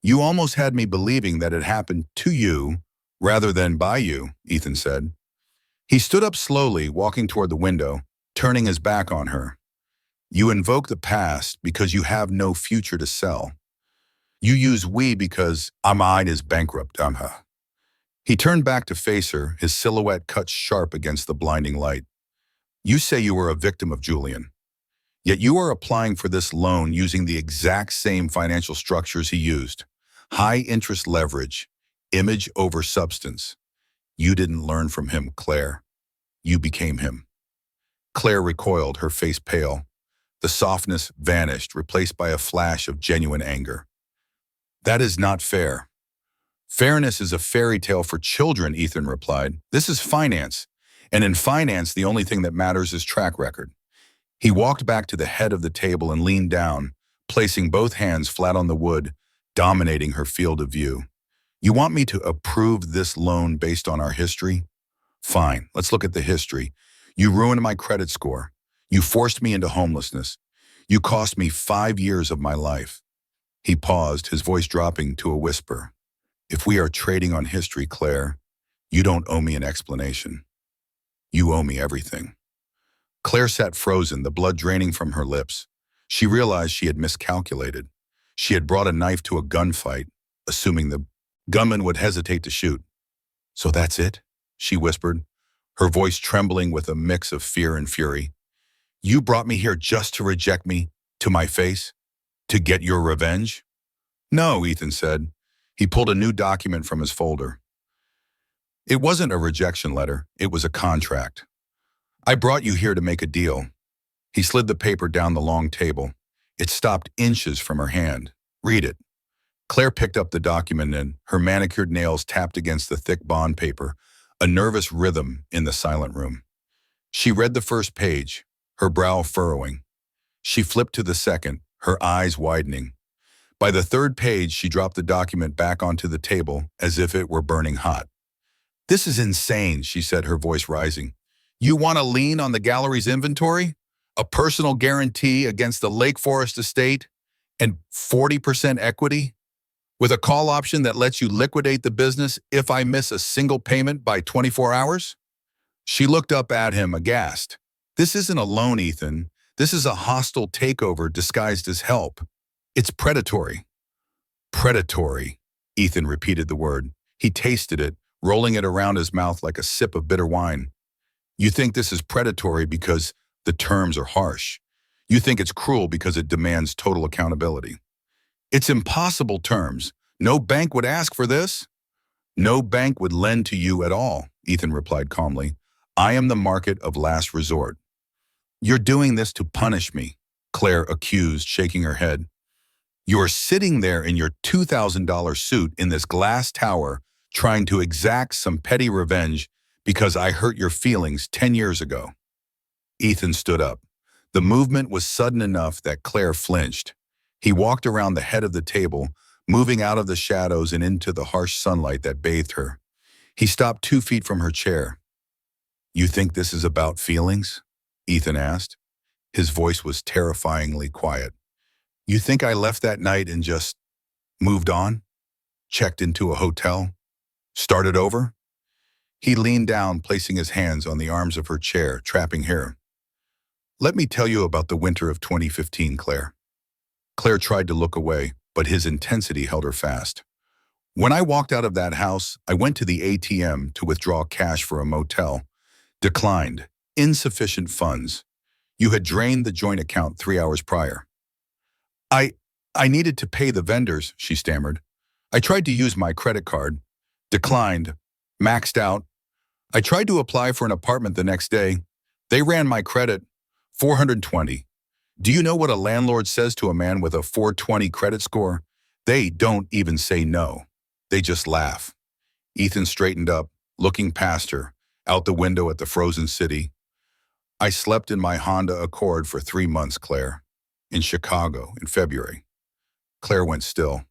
You almost had me believing that it happened to you rather than by you," Ethan said. He stood up slowly, walking toward the window, turning his back on her. "You invoke the past because you have no future to sell. You use we because Ahmad is bankrupt, Amha." He turned back to face her, his silhouette cut sharp against the blinding light. "You say you were a victim of Julian. Yet you are applying for this loan using the exact same financial structures he used. High interest leverage, image over substance. You didn't learn from him, Claire. You became him." Claire recoiled, her face pale. The softness vanished, replaced by a flash of genuine anger. "That is not fair." "Fairness is a fairy tale for children," Ethan replied. "This is finance, and in finance the only thing that matters is track record." He walked back to the head of the table and leaned down, placing both hands flat on the wood, dominating her field of view. "You want me to approve this loan based on our history? Fine, let's look at the history. You ruined my credit score. You forced me into homelessness. You cost me 5 years of my life." He paused, his voice dropping to a whisper. "If we are trading on history, Claire, you don't owe me an explanation. You owe me everything." Claire sat frozen, the blood draining from her lips. She realized she had miscalculated. She had brought a knife to a gunfight, assuming the gunman would hesitate to shoot. "So that's it?" she whispered, her voice trembling with a mix of fear and fury. "You brought me here just to reject me, to my face? To get your revenge?" "No," Ethan said. He pulled a new document from his folder. "It wasn't a rejection letter, it was a contract. I brought you here to make a deal." He slid the paper down the long table. It stopped inches from her hand. "Read it." Claire picked up the document and her manicured nails tapped against the thick bond paper, a nervous rhythm in the silent room. She read the first page, her brow furrowing. She flipped to the second, her eyes widening. By the third page, she dropped the document back onto the table as if it were burning hot. "This is insane," she said, her voice rising. "You want to lien on the gallery's inventory? A personal guarantee against the Lake Forest estate? And 40% equity? With a call option that lets you liquidate the business if I miss a single payment by 24 hours? She looked up at him aghast. "This isn't a loan, Ethan. This is a hostile takeover disguised as help. It's predatory." "Predatory," Ethan repeated the word. He tasted it, rolling it around his mouth like a sip of bitter wine. "You think this is predatory because the terms are harsh. You think it's cruel because it demands total accountability. It's impossible terms. No bank would ask for this." "No bank would lend to you at all," Ethan replied calmly. "I am the market of last resort." "You're doing this to punish me," Claire accused, shaking her head. "You're sitting there in your $2,000 suit in this glass tower trying to exact some petty revenge because I hurt your feelings 10 years ago." Ethan stood up. The movement was sudden enough that Claire flinched. He walked around the head of the table, moving out of the shadows and into the harsh sunlight that bathed her. He stopped 2 feet from her chair. "You think this is about feelings?" Ethan asked. His voice was terrifyingly quiet. "You think I left that night and just moved on? Checked into a hotel? Started over?" He leaned down, placing his hands on the arms of her chair, trapping hair. "Let me tell you about the winter of 2015, Claire." Claire tried to look away, but his intensity held her fast. "When I walked out of that house, I went to the ATM to withdraw cash for a motel. Declined. Insufficient funds. You had drained the joint account 3 hours prior." I needed to pay the vendors," she stammered. "I tried to use my credit card. Declined. Maxed out. I tried to apply for an apartment the next day. They ran my credit. 420. Do you know what a landlord says to a man with a 420 credit score? They don't even say no. They just laugh." Ethan straightened up, looking past her, out the window at the frozen city. "I slept in my Honda Accord for 3 months, Claire. In Chicago, in February." Claire went still.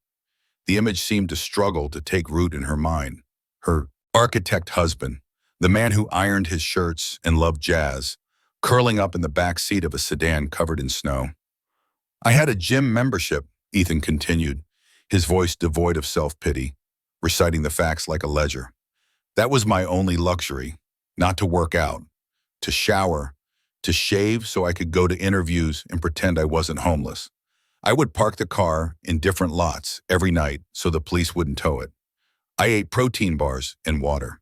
The image seemed to struggle to take root in her mind. Her architect husband, the man who ironed his shirts and loved jazz, curling up in the back seat of a sedan covered in snow. I had a gym membership, Ethan continued, his voice devoid of self-pity, reciting the facts like a ledger. That was my only luxury, not to work out, to shower, to shave so I could go to interviews and pretend I wasn't homeless. I would park the car in different lots every night so the police wouldn't tow it. I ate protein bars and water.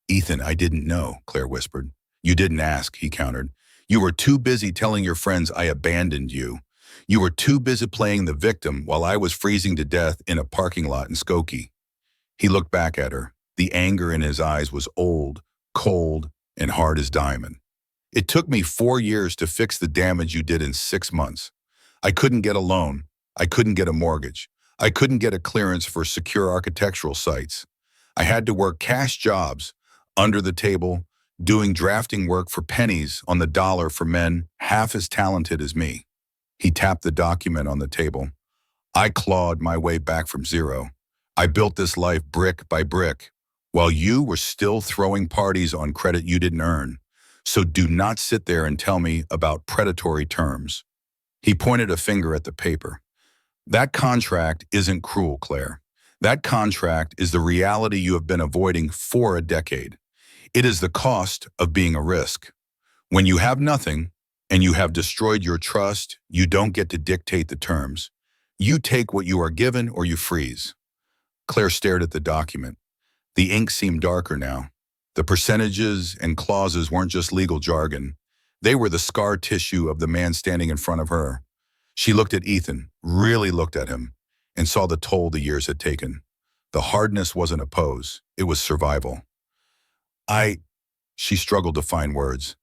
Ethan, I didn't know, Claire whispered. You didn't ask, he countered. You were too busy telling your friends I abandoned you. You were too busy playing the victim while I was freezing to death in a parking lot in Skokie. He looked back at her. The anger in his eyes was old, cold, and hard as diamond. It took me 4 years to fix the damage you did in 6 months. I couldn't get a loan. I couldn't get a mortgage. I couldn't get a clearance for secure architectural sites. I had to work cash jobs, under the table, doing drafting work for pennies on the dollar for men half as talented as me. He tapped the document on the table. I clawed my way back from zero. I built this life brick by brick, while you were still throwing parties on credit you didn't earn. So do not sit there and tell me about predatory terms. He pointed a finger at the paper. That contract isn't cruel, Claire. That contract is the reality you have been avoiding for a decade. It is the cost of being a risk. When you have nothing, and you have destroyed your trust, you don't get to dictate the terms. You take what you are given or you freeze. Claire stared at the document. The ink seemed darker now. The percentages and clauses weren't just legal jargon. They were the scar tissue of the man standing in front of her. She looked at Ethan, really looked at him, and saw the toll the years had taken. The hardness wasn't a pose, it was survival. She struggled to find words.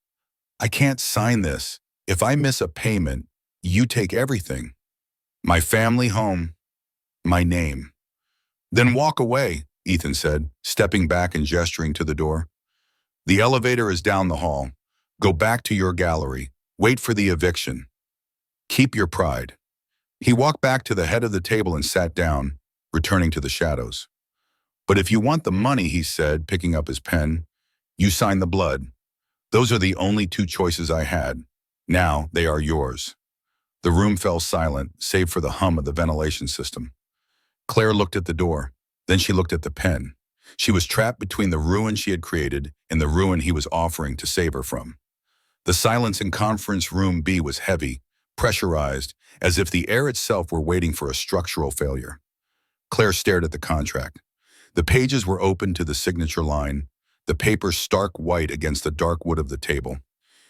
I can't sign this. If I miss a payment, you take everything. My family, home, my name. Then walk away, Ethan said, stepping back and gesturing to the door. The elevator is down the hall. Go back to your gallery. Wait for the eviction. Keep your pride. He walked back to the head of the table and sat down, returning to the shadows. But if you want the money, he said, picking up his pen, you sign the blood. Those are the only 2 choices I had. Now they are yours. The room fell silent, save for the hum of the ventilation system. Claire looked at the door. Then she looked at the pen. She was trapped between the ruin she had created and the ruin he was offering to save her from. The silence in conference room B was heavy, pressurized, as if the air itself were waiting for a structural failure. Claire stared at the contract. The pages were open to the signature line, the paper stark white against the dark wood of the table.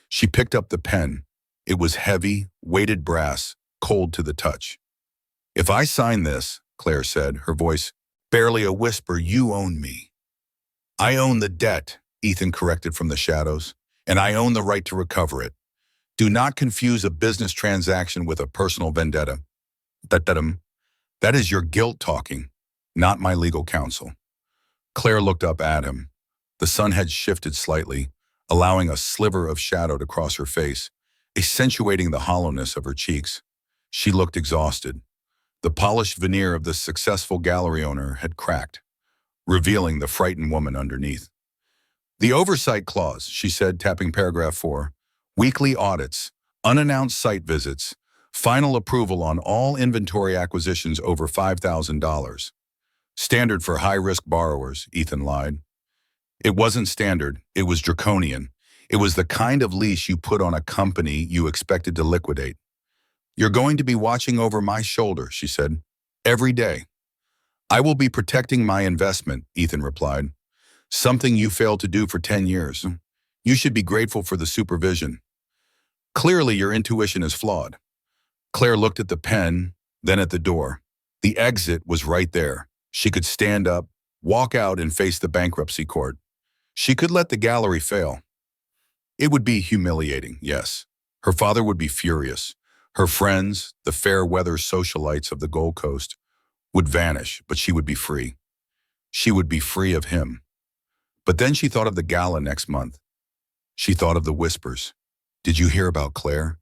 She picked up the pen. It was heavy, weighted brass, cold to the touch. If I sign this, Claire said, her voice barely a whisper, you own me. I own the debt, Ethan corrected from the shadows, and I own the right to recover it. Do not confuse a business transaction with a personal vendetta. That is your guilt talking, not my legal counsel. Claire looked up at him. The sun had shifted slightly, allowing a sliver of shadow to cross her face, accentuating the hollowness of her cheeks. She looked exhausted. The polished veneer of the successful gallery owner had cracked, revealing the frightened woman underneath. The oversight clause, she said, tapping paragraph 4, weekly audits, unannounced site visits, final approval on all inventory acquisitions over $5,000. Standard for high-risk borrowers, Ethan lied. It wasn't standard, it was draconian. It was the kind of leash you put on a company you expected to liquidate. You're going to be watching over my shoulder, she said, every day. I will be protecting my investment, Ethan replied. Something you failed to do for 10 years. You should be grateful for the supervision. Clearly, your intuition is flawed. Claire looked at the pen, then at the door. The exit was right there. She could stand up, walk out, and face the bankruptcy court. She could let the gallery fail. It would be humiliating, yes. Her father would be furious. Her friends, the fair-weather socialites of the Gold Coast, would vanish, but she would be free. She would be free of him. But then she thought of the gala next month. She thought of the whispers. Did you hear about Claire?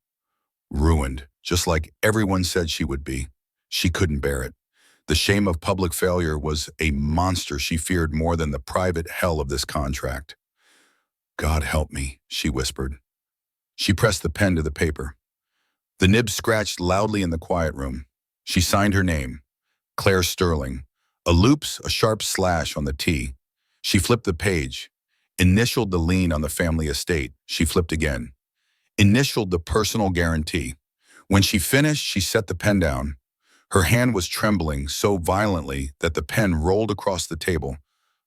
Ruined, just like everyone said she would be. She couldn't bear it. The shame of public failure was a monster she feared more than the private hell of this contract. God help me, she whispered. She pressed the pen to the paper. The nib scratched loudly in the quiet room. She signed her name, Claire Sterling. A loop's a sharp slash on the T. She flipped the page. Initialed the lien on the family estate. She flipped again. Initialed the personal guarantee. When she finished, she set the pen down. Her hand was trembling so violently that the pen rolled across the table,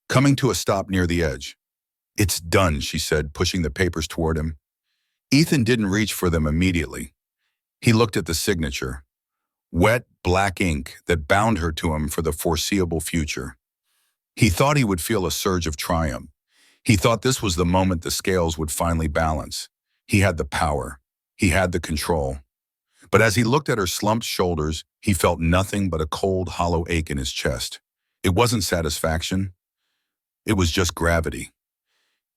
coming to a stop near the edge. It's done, she said, pushing the papers toward him. Ethan didn't reach for them immediately. He looked at the signature, wet black ink that bound her to him for the foreseeable future. He thought he would feel a surge of triumph. He thought this was the moment the scales would finally balance. He had the power. He had the control. But as he looked at her slumped shoulders, he felt nothing but a cold, hollow ache in his chest. It wasn't satisfaction. It was just gravity.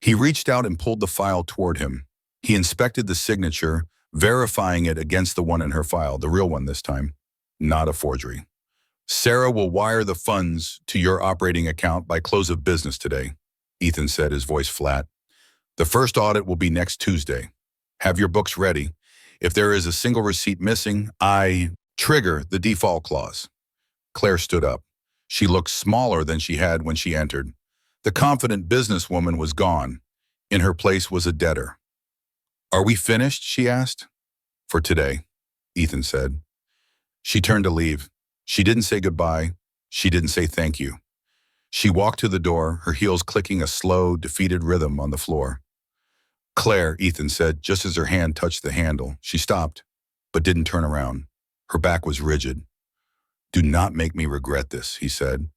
He reached out and pulled the file toward him. He inspected the signature, verifying it against the one in her file, the real one this time, not a forgery. Sarah will wire the funds to your operating account by close of business today, Ethan said, his voice flat. The first audit will be next Tuesday. Have your books ready. If there is a single receipt missing, I trigger the default clause. Claire stood up. She looked smaller than she had when she entered. The confident businesswoman was gone. In her place was a debtor. Are we finished? She asked. For today, Ethan said. She turned to leave. She didn't say goodbye. She didn't say thank you. She walked to the door, her heels clicking a slow, defeated rhythm on the floor. Claire, Ethan said, just as her hand touched the handle. She stopped, but didn't turn around. Her back was rigid. Do not make me regret this, he said.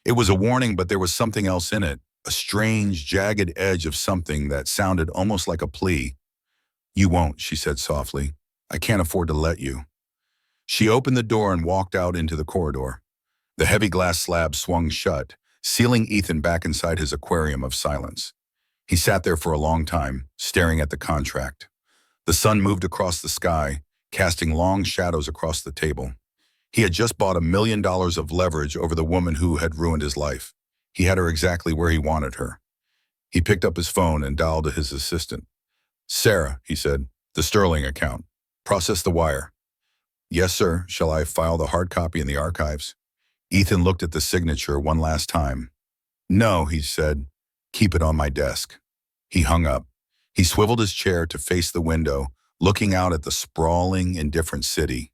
It was a warning, but there was something else in it, a strange, jagged edge of something that sounded almost like a plea. You won't, she said softly. I can't afford to let you. She opened the door and walked out into the corridor. The heavy glass slab swung shut, sealing Ethan back inside his aquarium of silence. He sat there for a long time, staring at the contract. The sun moved across the sky, casting long shadows across the table. He had just bought $1 million of leverage over the woman who had ruined his life. He had her exactly where he wanted her. He picked up his phone and dialed to his assistant. Sarah, he said, the Sterling account. Process the wire. Yes, sir. Shall I file the hard copy in the archives? Ethan looked at the signature one last time. No, he said. Keep it on my desk. He hung up. He swiveled his chair to face the window, looking out at the sprawling, indifferent city.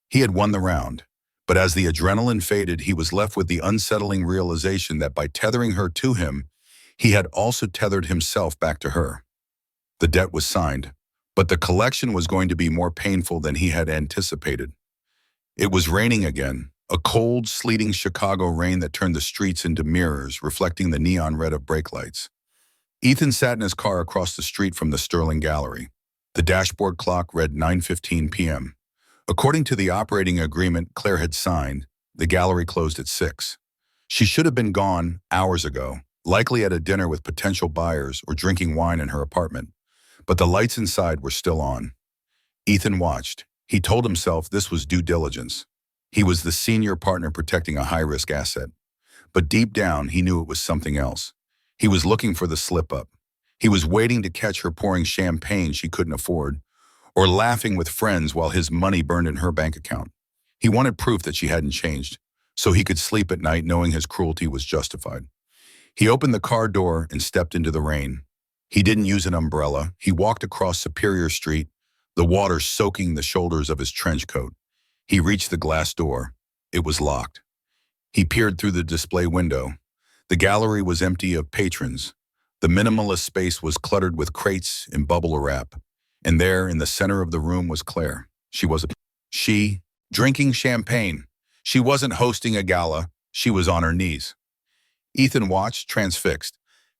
He had won the round, but as the adrenaline faded, he was left with the unsettling realization that by tethering her to him, he had also tethered himself back to her. The debt was signed, but the collection was going to be more painful than he had anticipated. It was raining again, a cold, sleeting Chicago rain that turned the streets into mirrors, reflecting the neon red of brake lights. Ethan sat in his car across the street from the Sterling Gallery. The dashboard clock read 9:15 p.m. According to the operating agreement Claire had signed, the gallery closed at 6. She should have been gone hours ago, likely at a dinner with potential buyers or drinking wine in her apartment. But the lights inside were still on. Ethan watched. He told himself this was due diligence. He was the senior partner protecting a high-risk asset. But deep down, he knew it was something else. He was looking for the slip-up. He was waiting to catch her pouring champagne she couldn't afford, or laughing with friends while his money burned in her bank account. He wanted proof that she hadn't changed, so he could sleep at night knowing his cruelty was justified. He opened the car door and stepped into the rain. He didn't use an umbrella. He walked across Superior Street, the water soaking the shoulders of his trench coat. He reached the glass door. It was locked. He peered through the display window. The gallery was empty of patrons. The minimalist space was cluttered with crates and bubble wrap. And there, in the center of the room, was Claire. She, drinking champagne. She wasn't hosting a gala. She was on her knees. Ethan watched, transfixed.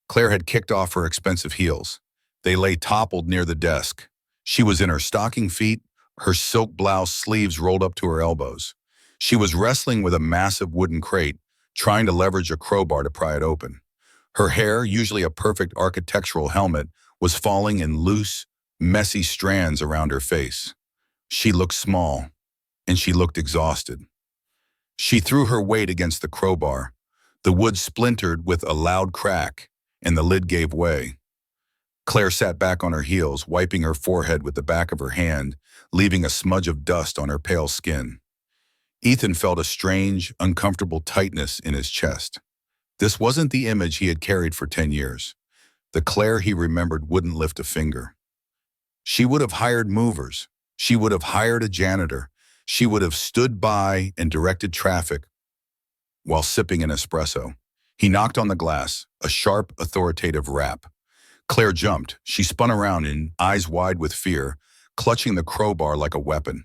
Claire had kicked off her expensive heels. They lay toppled near the desk. She was in her stocking feet, her silk blouse sleeves rolled up to her elbows. She was wrestling with a massive wooden crate, trying to leverage a crowbar to pry it open. Her hair, usually a perfect architectural helmet, was falling in loose, messy strands around her face. She looked small, and she looked exhausted. She threw her weight against the crowbar. The wood splintered with a loud crack, and the lid gave way. Claire sat back on her heels, wiping her forehead with the back of her hand, leaving a smudge of dust on her pale skin. Ethan felt a strange, uncomfortable tightness in his chest. This wasn't the image he had carried for 10 years. The Claire he remembered wouldn't lift a finger. She would have hired movers. She would have hired a janitor. She would have stood by and directed traffic while sipping an espresso. He knocked on the glass, a sharp, authoritative rap. Claire jumped. She spun around in eyes wide with fear, clutching the crowbar like a weapon.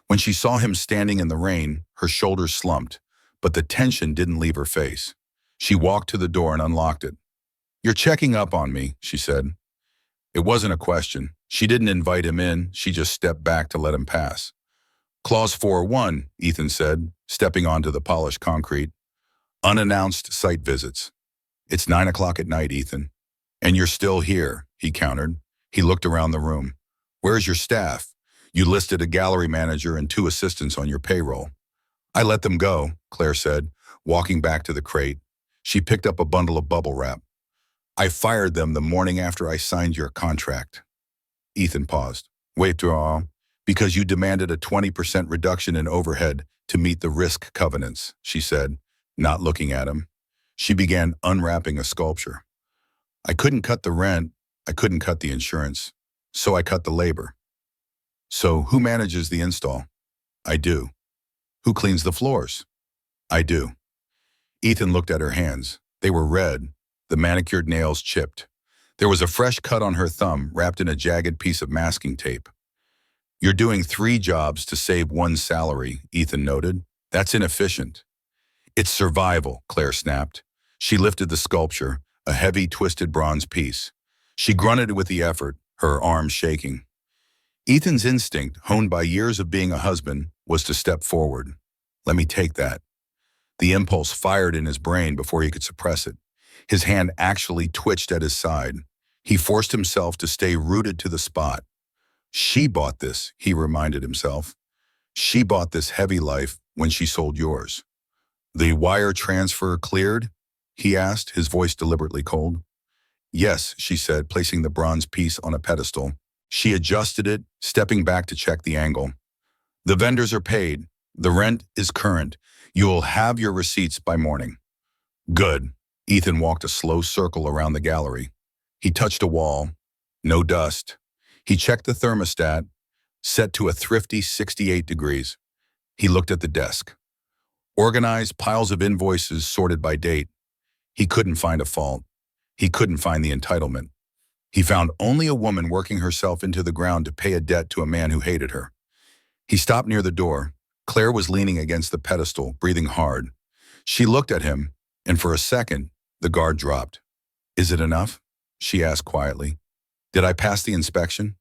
When she saw him standing in the rain, her shoulders slumped, but the tension didn't leave her face. She walked to the door and unlocked it. "You're checking up on me," she said. It wasn't a question. She didn't invite him in, she just stepped back to let him pass. "Clause 4-1, Ethan said, stepping onto the polished concrete. "Unannounced site visits." "It's 9 o'clock at night, Ethan. And you're still here," he countered. He looked around the room. "Where's your staff? You listed a gallery manager and 2 assistants on your payroll." "I let them go," Claire said, walking back to the crate. She picked up a bundle of bubble wrap. "I fired them the morning after I signed your contract." Ethan paused. "Wait, because you demanded a 20% reduction in overhead to meet the risk covenants," she said, not looking at him. She began unwrapping a sculpture. "I couldn't cut the rent, I couldn't cut the insurance, so I cut the labor." "So who manages the install?" "I do." "Who cleans the floors?" "I do." Ethan looked at her hands. They were red, the manicured nails chipped. There was a fresh cut on her thumb wrapped in a jagged piece of masking tape. "You're doing 3 jobs to save 1 salary," Ethan noted. "That's inefficient." "It's survival," Claire snapped. She lifted the sculpture, a heavy, twisted bronze piece. She grunted with the effort, her arms shaking. Ethan's instinct, honed by years of being a husband, was to step forward. "Let me take that." The impulse fired in his brain before he could suppress it. His hand actually twitched at his side. He forced himself to stay rooted to the spot. "She bought this," he reminded himself. "She bought this heavy life when she sold yours." "The wire transfer cleared?" he asked, his voice deliberately cold. "Yes," she said, placing the bronze piece on a pedestal. She adjusted it, stepping back to check the angle. "The vendors are paid. The rent is current. You'll have your receipts by morning." "Good." Ethan walked a slow circle around the gallery. He touched a wall. No dust. He checked the thermostat, set to a thrifty 68 degrees. He looked at the desk. Organized piles of invoices sorted by date. He couldn't find a fault. He couldn't find the entitlement. He found only a woman working herself into the ground to pay a debt to a man who hated her. He stopped near the door. Claire was leaning against the pedestal, breathing hard. She looked at him, and for a second, the guard dropped. "Is it enough?" she asked quietly. "Did I pass the inspection?"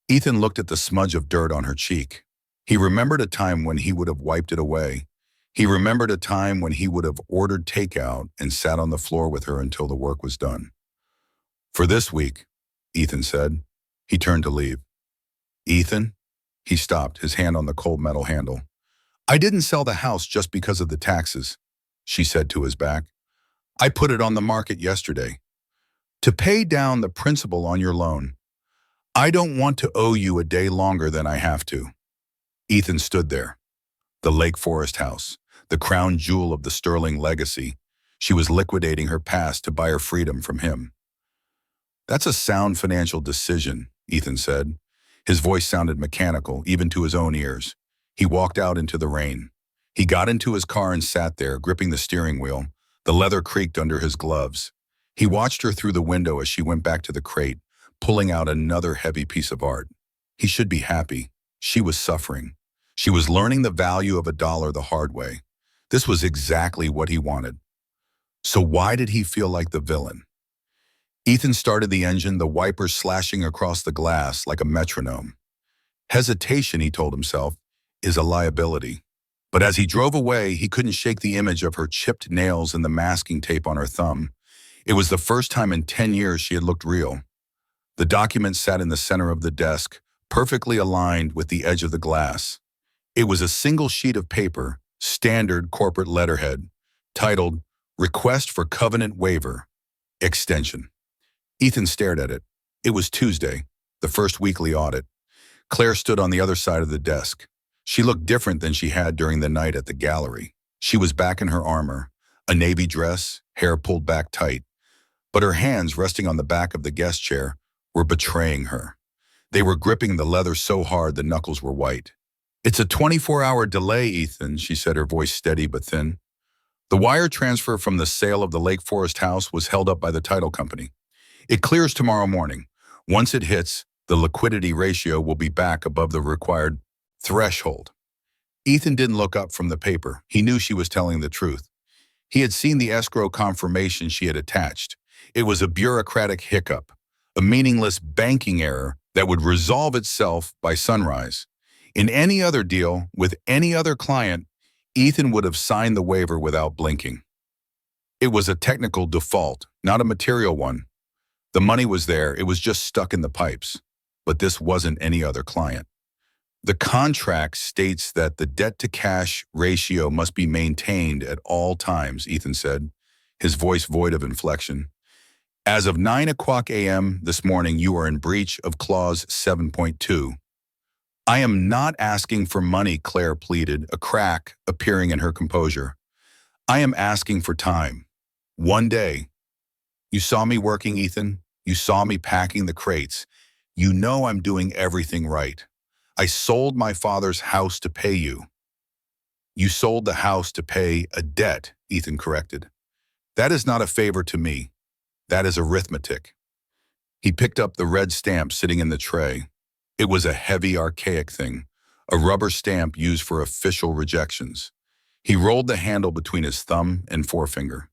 Ethan looked at the smudge of dirt on her cheek. He remembered a time when he would have wiped it away. He remembered a time when he would have ordered takeout and sat on the floor with her until the work was done. "For this week," Ethan said. He turned to leave. "Ethan?" He stopped, his hand on the cold metal handle. "I didn't sell the house just because of the taxes," she said to his back. "I put it on the market yesterday. To pay down the principal on your loan. I don't want to owe you a day longer than I have to." Ethan stood there. The Lake Forest house, the crown jewel of the Sterling legacy. She was liquidating her past to buy her freedom from him. "That's a sound financial decision," Ethan said. His voice sounded mechanical, even to his own ears. He walked out into the rain. He got into his car and sat there, gripping the steering wheel. The leather creaked under his gloves. He watched her through the window as she went back to the crate, pulling out another heavy piece of art. He should be happy. She was suffering. She was learning the value of a dollar the hard way. This was exactly what he wanted. So why did he feel like the villain? Ethan started the engine, the wipers slashing across the glass like a metronome. Hesitation, he told himself, is a liability. But as he drove away, he couldn't shake the image of her chipped nails and the masking tape on her thumb. It was the first time in 10 years she had looked real. The document sat in the center of the desk, perfectly aligned with the edge of the glass. It was a single sheet of paper, standard corporate letterhead, titled Request for Covenant Waiver, Extension. Ethan stared at it. It was Tuesday, the first weekly audit. Claire stood on the other side of the desk. She looked different than she had during the night at the gallery. She was back in her armor, a navy dress, hair pulled back tight. But her hands resting on the back of the guest chair were betraying her. They were gripping the leather so hard the knuckles were white. "It's a 24-hour delay, Ethan," she said, her voice steady but thin. The wire transfer from the sale of the Lake Forest house was held up by the title company. "It clears tomorrow morning. Once it hits, the liquidity ratio will be back above the required threshold." Ethan didn't look up from the paper. He knew she was telling the truth. He had seen the escrow confirmation she had attached. It was a bureaucratic hiccup, a meaningless banking error that would resolve itself by sunrise. In any other deal, with any other client, Ethan would have signed the waiver without blinking. It was a technical default, not a material one. The money was there, it was just stuck in the pipes. But this wasn't any other client. The contract states that the debt-to-cash ratio must be maintained at all times, Ethan said, his voice void of inflection. "As of 9 a.m. this morning, you are in breach of Clause 7.2. "I am not asking for money," Claire pleaded, a crack appearing in her composure. "I am asking for time. One day. You saw me working, Ethan. You saw me packing the crates. You know I'm doing everything right. I sold my father's house to pay you." "You sold the house to pay a debt," Ethan corrected. "That is not a favor to me. That is arithmetic." He picked up the red stamp sitting in the tray. It was a heavy, archaic thing, a rubber stamp used for official rejections. He rolled the handle between his thumb and forefinger.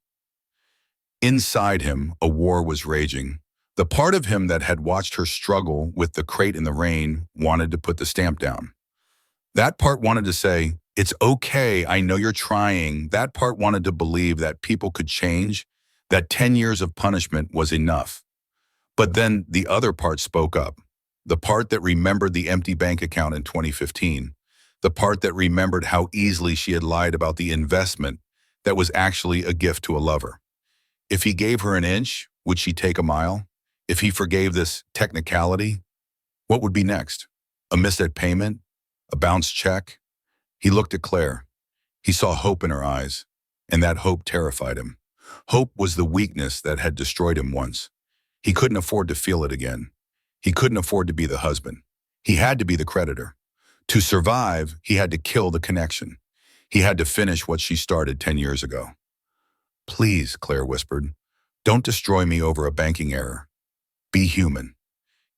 Inside him, a war was raging. The part of him that had watched her struggle with the crate in the rain wanted to put the stamp down. That part wanted to say, "It's okay, I know you're trying." That part wanted to believe that people could change, that 10 years of punishment was enough. But then the other part spoke up. The part that remembered the empty bank account in 2015. The part that remembered how easily she had lied about the investment that was actually a gift to a lover. If he gave her an inch, would she take a mile? If he forgave this technicality, what would be next? A missed payment? A bounced check? He looked at Claire. He saw hope in her eyes, and that hope terrified him. Hope was the weakness that had destroyed him once. He couldn't afford to feel it again. He couldn't afford to be the husband. He had to be the creditor. To survive, he had to kill the connection. He had to finish what she started 10 years ago. "Please," Claire whispered, "don't destroy me over a banking error. Be human."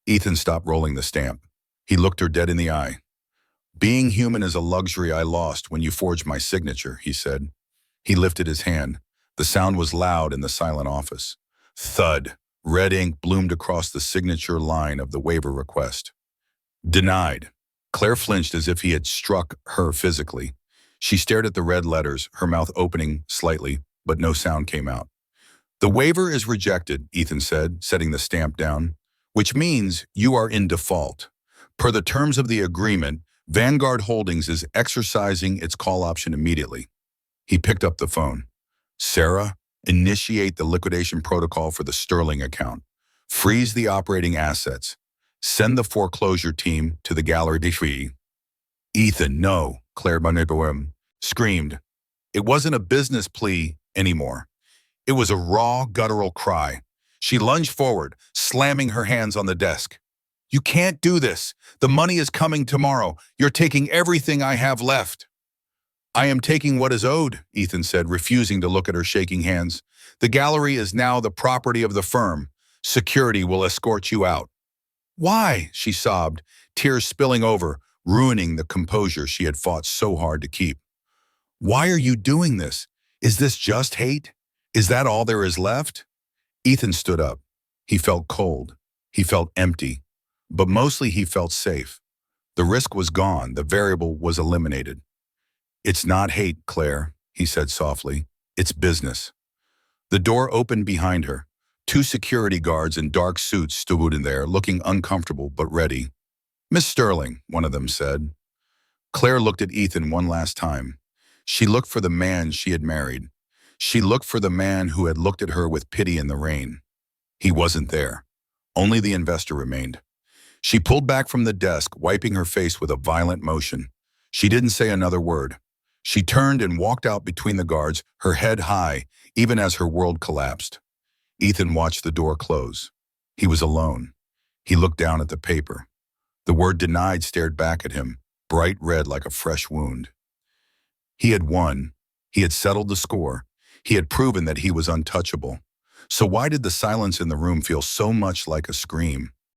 Ethan stopped rolling the stamp. He looked her dead in the eye. "Being human is a luxury I lost when you forged my signature," he said. He lifted his hand. The sound was loud in the silent office. Thud. Red ink bloomed across the signature line of the waiver request. "Denied." Claire flinched as if he had struck her physically. She stared at the red letters, her mouth opening slightly, but no sound came out. "The waiver is rejected," Ethan said, setting the stamp down, "which means you are in default. Per the terms of the agreement, Vanguard Holdings is exercising its call option immediately." He picked up the phone. "Sarah, initiate the liquidation protocol for the Sterling account. Freeze the operating assets. Send the foreclosure team to the Gallery des Filles." "Ethan, no," Claire Bonnet screamed. It wasn't a business plea anymore. It was a raw, guttural cry. She lunged forward, slamming her hands on the desk. "You can't do this. The money is coming tomorrow. You're taking everything I have left." "I am taking what is owed," Ethan said, refusing to look at her shaking hands. "The gallery is now the property of the firm. Security will escort you out." "Why?" she sobbed, tears spilling over, ruining the composure she had fought so hard to keep. "Why are you doing this? Is this just hate? Is that all there is left?" Ethan stood up. He felt cold. He felt empty. But mostly he felt safe. The risk was gone. The variable was eliminated. "It's not hate, Claire," he said softly. "It's business." The door opened behind her. 2 security guards in dark suits stood in there, looking uncomfortable but ready. "Miss Sterling," one of them said. Claire looked at Ethan one last time. She looked for the man she had married. She looked for the man who had looked at her with pity in the rain. He wasn't there. Only the investor remained. She pulled back from the desk, wiping her face with a violent motion. She didn't say another word. She turned and walked out between the guards, her head high, even as her world collapsed. Ethan watched the door close. He was alone. He looked down at the paper. The word denied stared back at him, bright red like a fresh wound. He had won. He had settled the score. He had proven that he was untouchable. So why did the silence in the room feel so much like a scream?